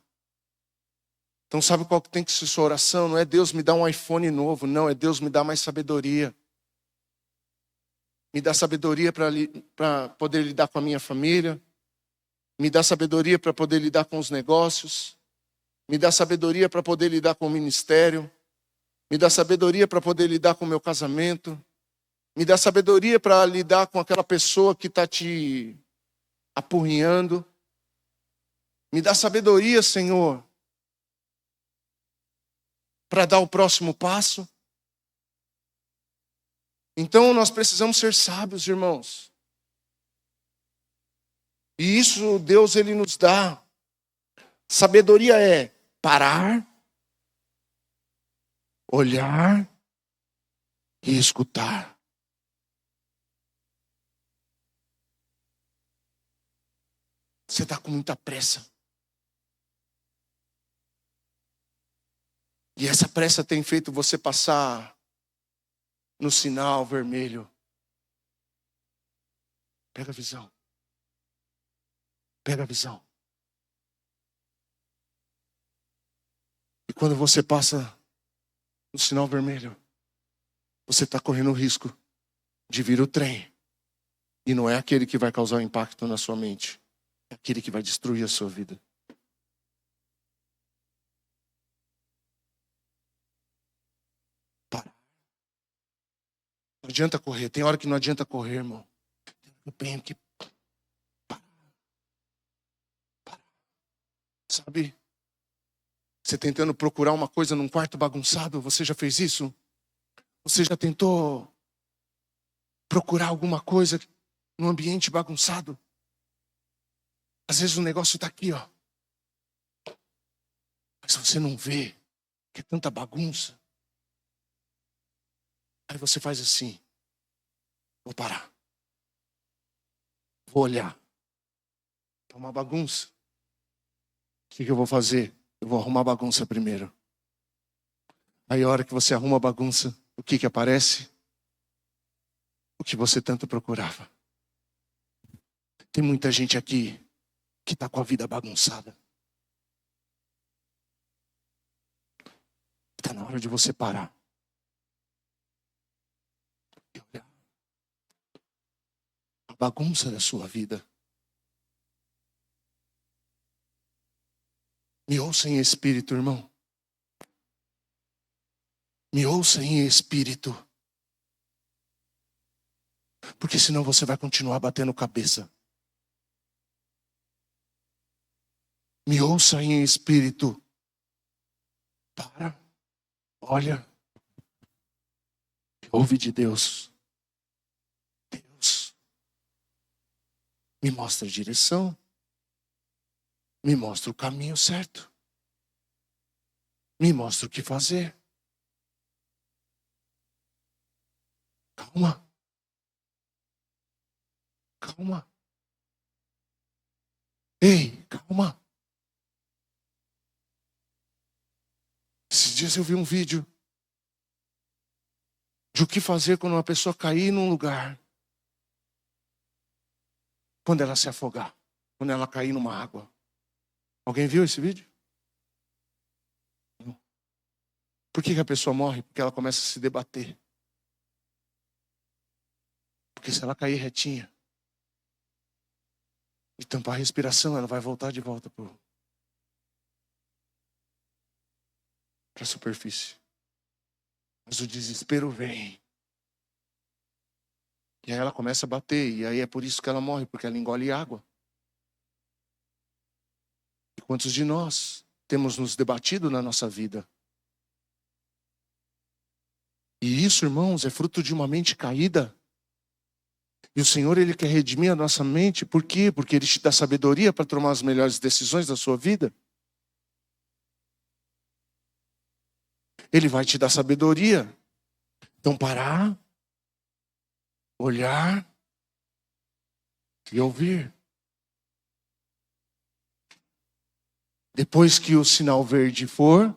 Então sabe qual que tem que ser sua oração? Não é Deus me dá um iPhone novo, não, é Deus me dá mais sabedoria. Me dá sabedoria para poder lidar com a minha família. Me dá sabedoria para poder lidar com os negócios. Me dá sabedoria para poder lidar com o ministério. Me dá sabedoria para poder lidar com o meu casamento. Me dá sabedoria para lidar com aquela pessoa que está te apurrinhando. Me dá sabedoria, Senhor, para dar o próximo passo. Então nós precisamos ser sábios, irmãos. E isso Deus ele nos dá. Sabedoria é parar, olhar e escutar. Você está com muita pressa. E essa pressa tem feito você passar no sinal vermelho. Pega a visão. Pega a visão. E quando você passa no sinal vermelho, você está correndo o risco de vir o trem. E não é aquele que vai causar um impacto na sua mente. É aquele que vai destruir a sua vida. Para. Não adianta correr. Tem hora que não adianta correr, irmão. Eu tenho que parar. Sabe? Você tentando procurar uma coisa num quarto bagunçado, você já fez isso? Você já tentou procurar alguma coisa num ambiente bagunçado? Às vezes o negócio está aqui, ó. Mas você não vê que porque é tanta bagunça. Aí você faz assim: vou parar, vou olhar. É uma bagunça. O que eu vou fazer? Eu vou arrumar a bagunça primeiro. Aí a hora que você arruma a bagunça, o que aparece? O que você tanto procurava. Tem muita gente aqui que está com a vida bagunçada. Está na hora de você parar e olhar a bagunça da sua vida. Me ouça em espírito, irmão. Me ouça em espírito. Porque senão você vai continuar batendo cabeça. Me ouça em espírito. Para. Olha. Ouve de Deus. Deus me mostra a direção. Me mostra o caminho certo. Me mostra o que fazer. Calma. Calma. Ei, calma. Esses dias eu vi um vídeo de o que fazer quando uma pessoa cair num lugar. Quando ela se afogar. Quando ela cair numa água. Alguém viu esse vídeo? Não. Por que a pessoa morre? Porque ela começa a se debater. Porque se ela cair retinha e tampar a respiração, ela vai voltar de volta para a superfície. Mas o desespero vem. E aí ela começa a bater. E aí é por isso que ela morre, porque ela engole água. E quantos de nós temos nos debatido na nossa vida? E isso, irmãos, é fruto de uma mente caída. E o Senhor, Ele quer redimir a nossa mente. Por quê? Porque Ele te dá sabedoria para tomar as melhores decisões da sua vida. Ele vai te dar sabedoria. Então parar, olhar e ouvir. Depois que o sinal verde for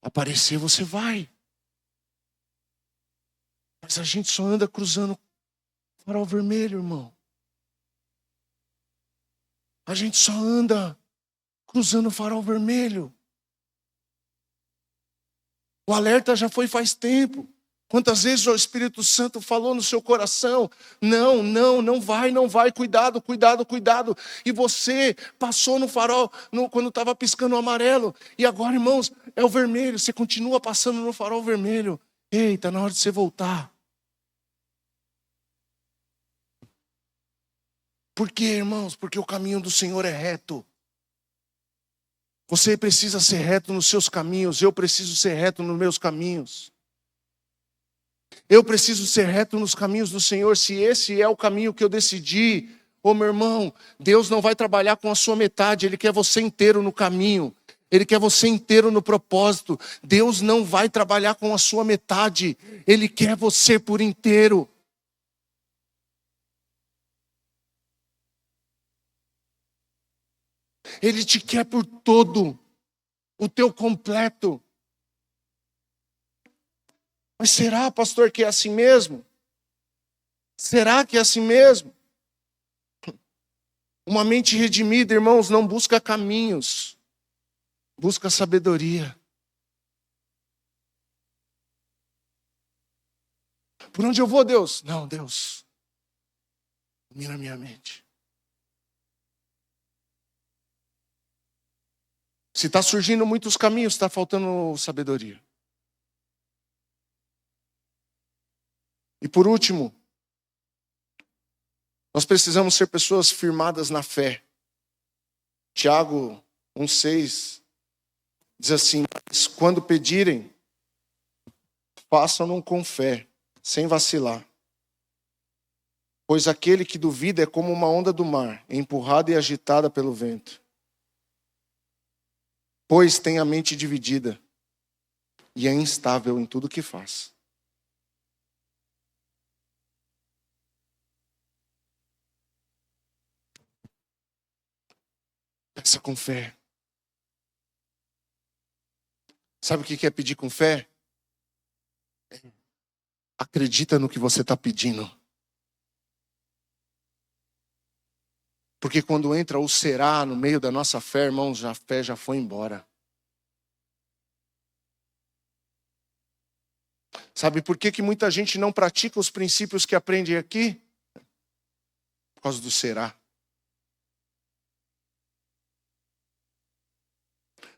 aparecer, você vai. Mas a gente só anda cruzando farol vermelho, irmão. A gente só anda cruzando farol vermelho. O alerta já foi faz tempo. Quantas vezes o Espírito Santo falou no seu coração: não vai, cuidado. E você passou no farol quando estava piscando o amarelo. E agora, irmãos, é o vermelho. Você continua passando no farol vermelho. Ei, está na hora de você voltar. Por quê, irmãos? Porque o caminho do Senhor é reto. Você precisa ser reto nos seus caminhos. Eu preciso ser reto nos meus caminhos. Eu preciso ser reto nos caminhos do Senhor. Se esse é o caminho que eu decidi, meu irmão, Deus não vai trabalhar com a sua metade. Ele quer você inteiro no caminho. Ele quer você inteiro no propósito. Deus não vai trabalhar com a sua metade. Ele quer você por inteiro. Ele te quer por todo, o teu completo. Mas será, pastor, que é assim mesmo? Será que é assim mesmo? Uma mente redimida, irmãos, não busca caminhos, busca sabedoria. Por onde eu vou, Deus? Não, Deus, mira minha mente. Se está surgindo muitos caminhos, está faltando sabedoria. E por último, nós precisamos ser pessoas firmadas na fé. Tiago 1,6 diz assim: mas quando pedirem, façam-no com fé, sem vacilar. Pois aquele que duvida é como uma onda do mar, empurrada e agitada pelo vento. Pois tem a mente dividida. e é instável em tudo que faz. Peça com fé. Sabe o que é pedir com fé? Acredita no que você está pedindo. Porque quando entra o será no meio da nossa fé, irmãos, a fé já foi embora. Sabe por que muita gente não pratica os princípios que aprende aqui? Por causa do será.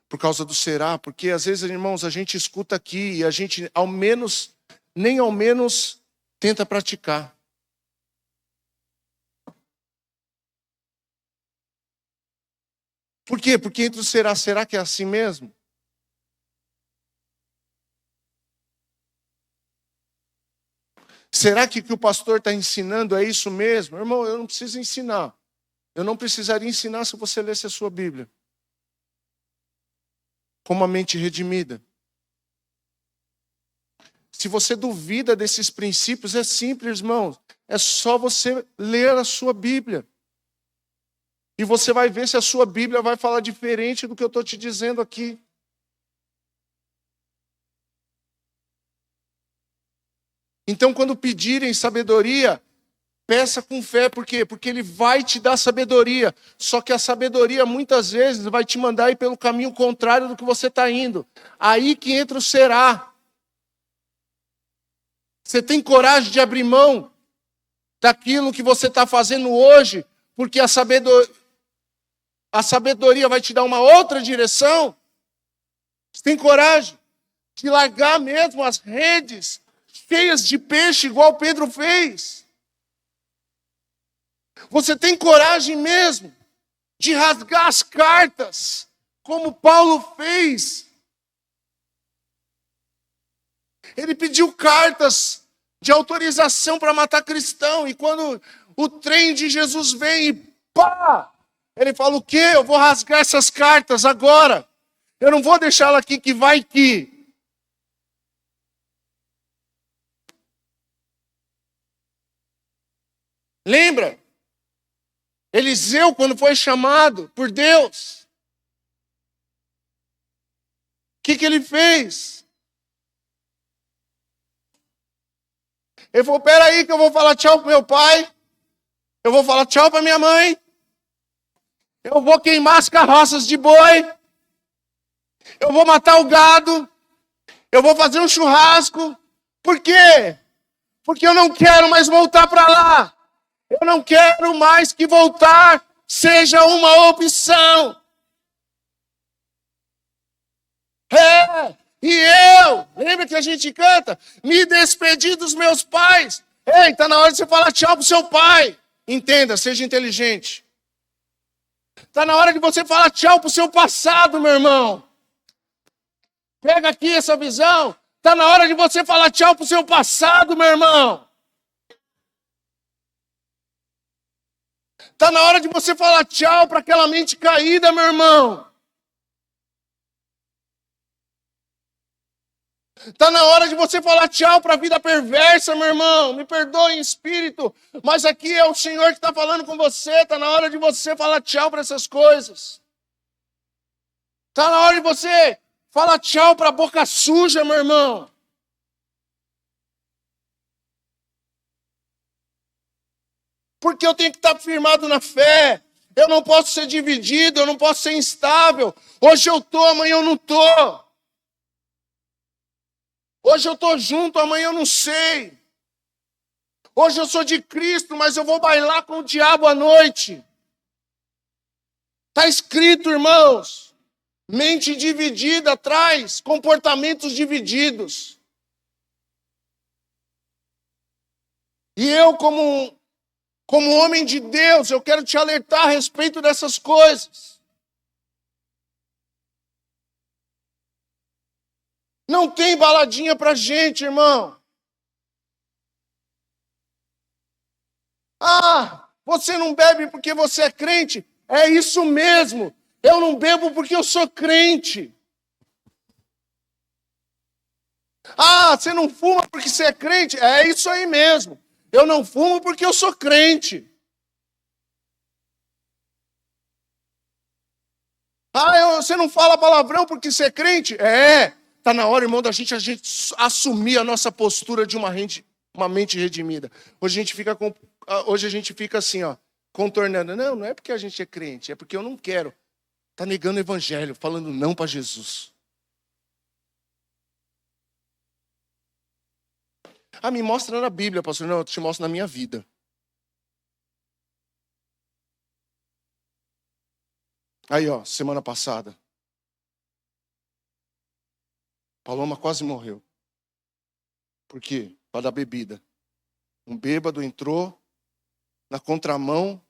Por causa do será, porque às vezes, irmãos, a gente escuta aqui e a gente nem ao menos tenta praticar. Por quê? Porque entre o será que é assim mesmo? Será que o que o pastor está ensinando é isso mesmo? Irmão, eu não preciso ensinar. Eu não precisaria ensinar se você lesse a sua Bíblia. Com uma mente redimida. Se você duvida desses princípios, é simples, irmão. É só você ler a sua Bíblia. E você vai ver se a sua Bíblia vai falar diferente do que eu estou te dizendo aqui. Então, quando pedirem sabedoria, peça com fé. Por quê? Porque Ele vai te dar sabedoria. Só que a sabedoria, muitas vezes, vai te mandar ir pelo caminho contrário do que você está indo. Aí que entra o será. Você tem coragem de abrir mão daquilo que você está fazendo hoje, porque a sabedoria vai te dar uma outra direção? Você tem coragem de largar mesmo as redes cheias de peixe, igual Pedro fez? Você tem coragem mesmo de rasgar as cartas, como Paulo fez? Ele pediu cartas de autorização para matar cristão, e quando o trem de Jesus vem e pá! Ele fala, o quê? Eu vou rasgar essas cartas agora. Eu não vou deixá-la aqui que vai que. Lembra? Eliseu, quando foi chamado por Deus, o que ele fez? Ele falou, peraí que eu vou falar tchau pro meu pai. Eu vou falar tchau para minha mãe. Eu vou queimar as carroças de boi. Eu vou matar o gado. Eu vou fazer um churrasco. Por quê? Porque eu não quero mais voltar para lá. Eu não quero mais que voltar seja uma opção. E eu, lembra que a gente canta? Me despedi dos meus pais. Ei, está na hora de você falar tchau pro seu pai. Entenda, seja inteligente. Está na hora de você falar tchau pro seu passado, meu irmão. Pega aqui essa visão. Está na hora de você falar tchau pro seu passado, meu irmão. Está na hora de você falar tchau para aquela mente caída, meu irmão. Está na hora de você falar tchau para a vida perversa, meu irmão. Me perdoe em espírito, mas aqui é o Senhor que está falando com você. Está na hora de você falar tchau para essas coisas. Está na hora de você falar tchau para a boca suja, meu irmão. Porque eu tenho que estar firmado na fé. Eu não posso ser dividido, eu não posso ser instável. Hoje eu estou, amanhã eu não estou. Hoje eu estou junto, amanhã eu não sei. Hoje eu sou de Cristo, mas eu vou bailar com o diabo à noite. Está escrito, irmãos. Mente dividida traz comportamentos divididos. E eu, como homem de Deus, eu quero te alertar a respeito dessas coisas. Não tem baladinha pra gente, irmão. Ah, você não bebe porque você é crente? É isso mesmo. Eu não bebo porque eu sou crente. Ah, você não fuma porque você é crente? É isso aí mesmo. Eu não fumo porque eu sou crente. Ah, você não fala palavrão porque você é crente? É. Tá na hora, irmão, da gente assumir a nossa postura de uma mente redimida. Hoje a gente fica assim, ó, contornando. Não é porque a gente é crente, é porque eu não quero. Tá negando o evangelho, falando não para Jesus. Ah, me mostra na Bíblia, pastor. Não, eu te mostro na minha vida. Aí, ó, semana passada, Paloma quase morreu. Por quê? Por causa da bebida. Um bêbado entrou na contramão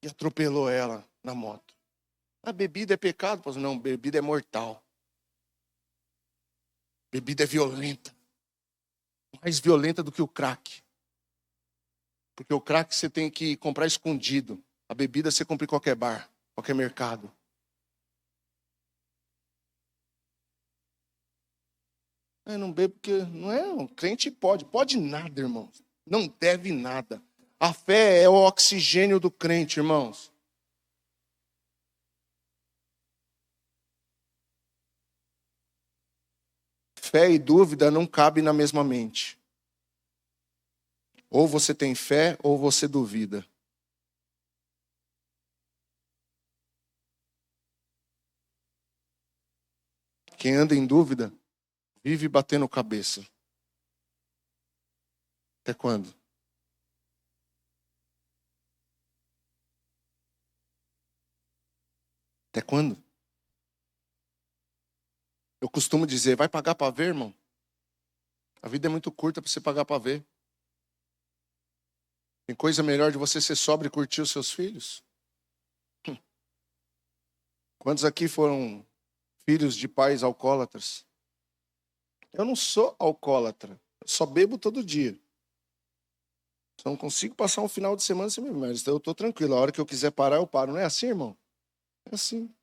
e atropelou ela na moto. A bebida é pecado? Pastor? Não, bebida é mortal. Bebida é violenta. Mais violenta do que o crack. Porque o crack você tem que comprar escondido. A bebida você compra em qualquer bar, qualquer mercado. Eu não bebo porque não é, um crente pode nada, irmãos. Não deve nada. A fé é o oxigênio do crente, irmãos. Fé e dúvida não cabem na mesma mente. Ou você tem fé ou você duvida. Quem anda em dúvida vive batendo cabeça. Até quando? Até quando? Eu costumo dizer, vai pagar para ver, irmão? A vida é muito curta para você pagar para ver. Tem coisa melhor de você ser sóbrio e curtir os seus filhos? Quantos aqui foram filhos de pais alcoólatras? Eu não sou alcoólatra. Eu só bebo todo dia. Só não consigo passar um final de semana sem beber. Mas eu estou tranquilo. A hora que eu quiser parar, eu paro. Não é assim, irmão? É assim.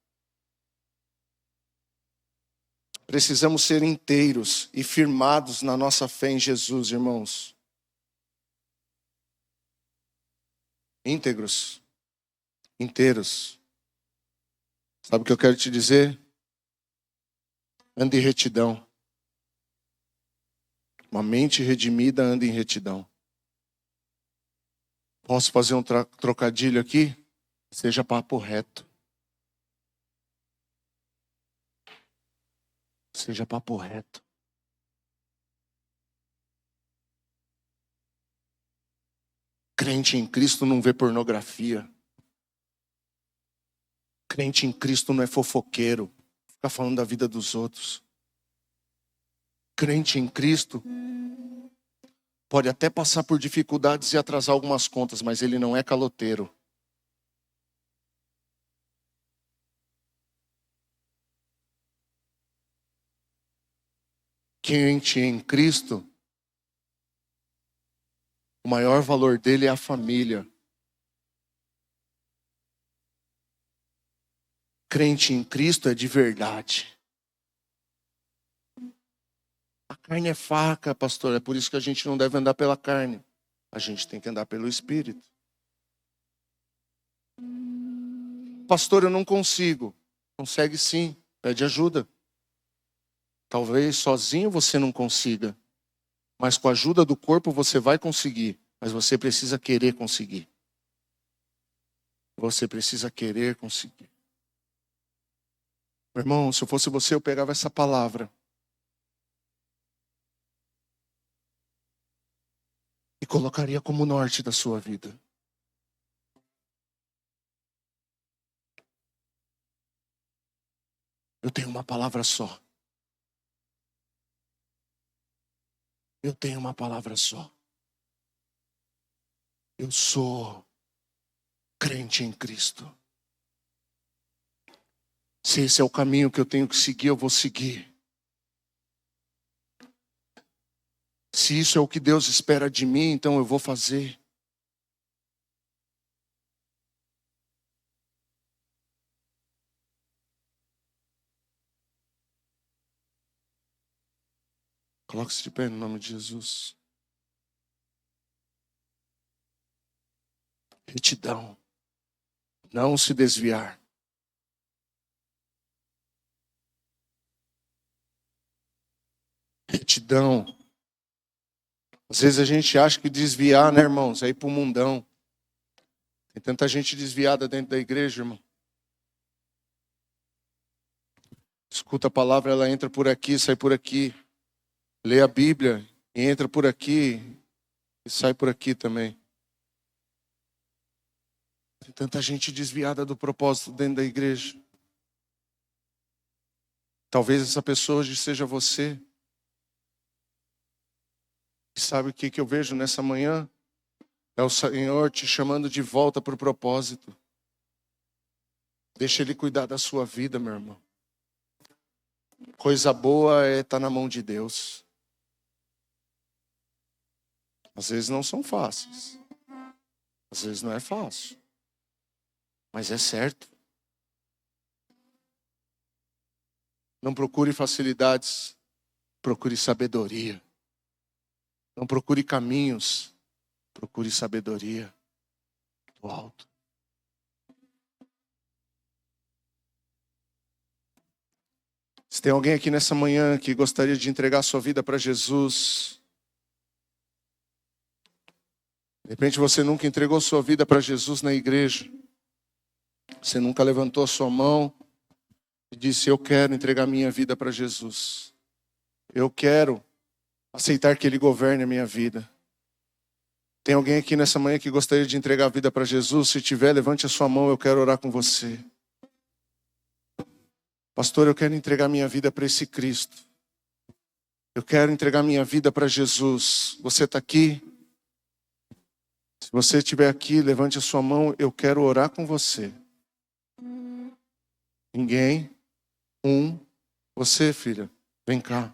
Precisamos ser inteiros e firmados na nossa fé em Jesus, irmãos. Íntegros. Inteiros. Sabe o que eu quero te dizer? Ande em retidão. Uma mente redimida anda em retidão. Posso fazer um trocadilho aqui? Seja papo reto. Seja papo reto. Crente em Cristo não vê pornografia. Crente em Cristo não é fofoqueiro. Fica falando da vida dos outros. Crente em Cristo pode até passar por dificuldades e atrasar algumas contas, mas ele não é caloteiro. Crente em Cristo, o maior valor dele é a família. Crente em Cristo é de verdade. A carne é fraca, pastor, é por isso que a gente não deve andar pela carne. A gente tem que andar pelo Espírito. Pastor, eu não consigo. Consegue sim, pede ajuda. Talvez sozinho você não consiga, mas com a ajuda do corpo você vai conseguir. Mas você precisa querer conseguir. Você precisa querer conseguir. Meu irmão, se eu fosse você, eu pegava essa palavra e colocaria como norte da sua vida. Eu tenho uma palavra só. Eu tenho uma palavra só. Eu sou crente em Cristo. Se esse é o caminho que eu tenho que seguir, eu vou seguir. Se isso é o que Deus espera de mim, então eu vou fazer. Coloque-se de pé no nome de Jesus. Retidão. Não se desviar. Retidão. Às vezes a gente acha que desviar, né, irmãos, é ir para o mundão. Tem tanta gente desviada dentro da igreja, irmão. Escuta a palavra, ela entra por aqui, sai por aqui. Lê a Bíblia e entra por aqui e sai por aqui também. Tem tanta gente desviada do propósito dentro da igreja. Talvez essa pessoa hoje seja você. E sabe o que eu vejo nessa manhã? É o Senhor te chamando de volta para o propósito. Deixa Ele cuidar da sua vida, meu irmão. Coisa boa é estar na mão de Deus. Às vezes não são fáceis. Às vezes não é fácil. Mas é certo. Não procure facilidades. Procure sabedoria. Não procure caminhos. Procure sabedoria do alto. Se tem alguém aqui nessa manhã que gostaria de entregar sua vida para Jesus, de repente você nunca entregou sua vida para Jesus na igreja, você nunca levantou a sua mão e disse: eu quero entregar minha vida para Jesus, eu quero aceitar que Ele governe a minha vida. Tem alguém aqui nessa manhã que gostaria de entregar a vida para Jesus? Se tiver, levante a sua mão, eu quero orar com você. Pastor, eu quero entregar minha vida para esse Cristo. Eu quero entregar minha vida para Jesus. Você está aqui? Se você estiver aqui, levante a sua mão, eu quero orar com você. Ninguém? Você, filha, vem cá.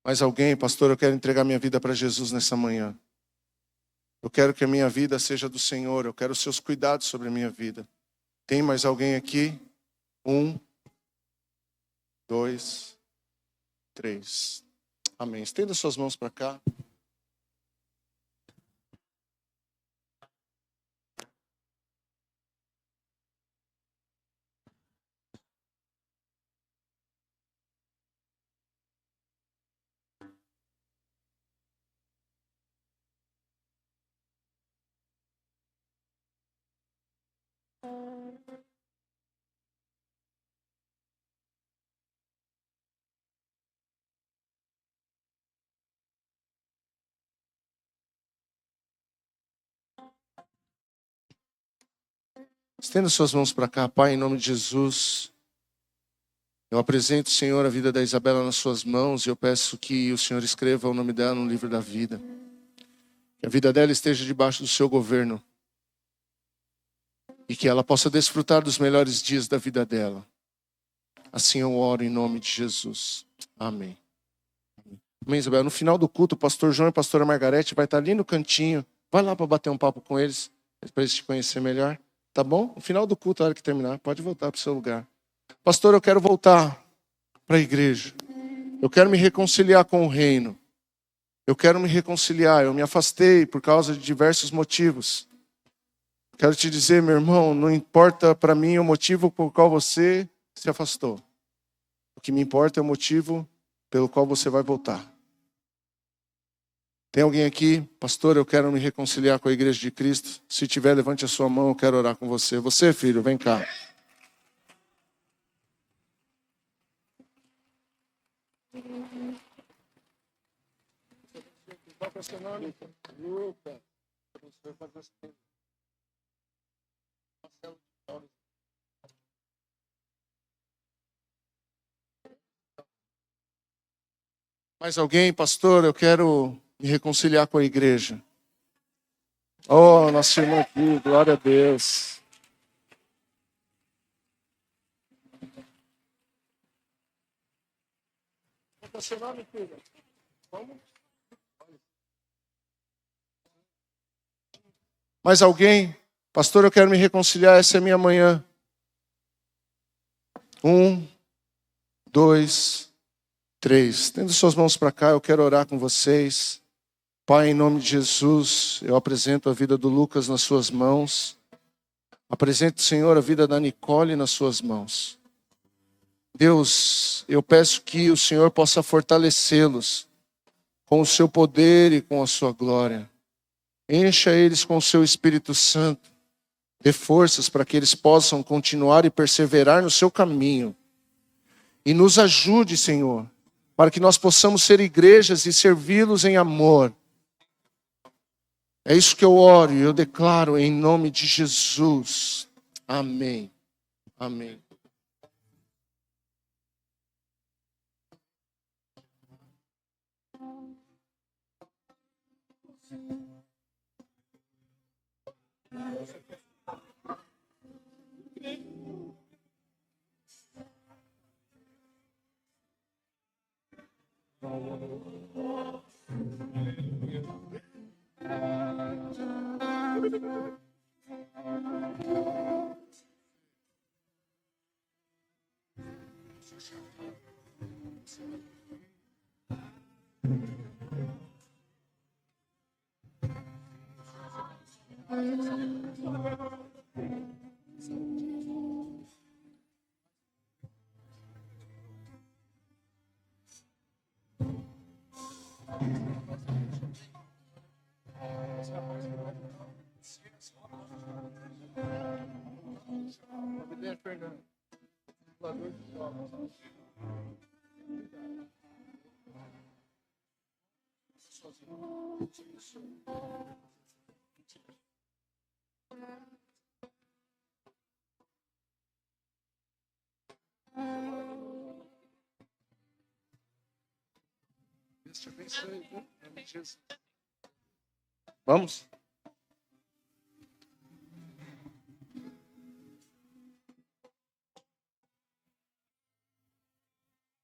Mais alguém? Pastor, eu quero entregar minha vida para Jesus nessa manhã. Eu quero que a minha vida seja do Senhor. Eu quero os seus cuidados sobre a minha vida. Tem mais alguém aqui? 1, 2, 3. Amém. Estenda suas mãos para cá. Estenda suas mãos para cá, Pai, em nome de Jesus. Eu apresento, Senhor, a vida da Isabela nas suas mãos e eu peço que o Senhor escreva o nome dela no livro da vida. Que a vida dela esteja debaixo do seu governo. E que ela possa desfrutar dos melhores dias da vida dela. Assim eu oro em nome de Jesus. Amém. Amém, Isabela. No final do culto, o pastor João e a pastora Margarete vai estar ali no cantinho. Vai lá para bater um papo com eles, para eles te conhecer melhor. Tá bom? No final do culto, a hora que terminar, pode voltar para o seu lugar. Pastor, eu quero voltar para a igreja. Eu quero me reconciliar com o reino. Eu quero me reconciliar. Eu me afastei por causa de diversos motivos. Quero te dizer, meu irmão, não importa para mim o motivo por qual você se afastou. O que me importa é o motivo pelo qual você vai voltar. Tem alguém aqui? Pastor, eu quero me reconciliar com a igreja de Cristo. Se tiver, levante a sua mão, eu quero orar com você. Você, filho, vem cá. Qual é o seu nome? Lucas. Mais alguém? Pastor, eu quero me reconciliar com a igreja. Oh, nosso irmão aqui, glória a Deus. Qual é o seu nome, filha? Como? Mais alguém? Pastor, eu quero me reconciliar, essa é a minha manhã. 1, 2, 3. Tendo suas mãos para cá, eu quero orar com vocês. Pai, em nome de Jesus, eu apresento a vida do Lucas nas suas mãos. Apresento, Senhor, a vida da Nicole nas suas mãos. Deus, eu peço que o Senhor possa fortalecê-los com o seu poder e com a sua glória. Encha eles com o seu Espírito Santo. Dê forças para que eles possam continuar e perseverar no seu caminho. E nos ajude, Senhor, para que nós possamos ser igrejas e servi-los em amor. É isso que eu oro e eu declaro em nome de Jesus. Amém. Amém. Vamos?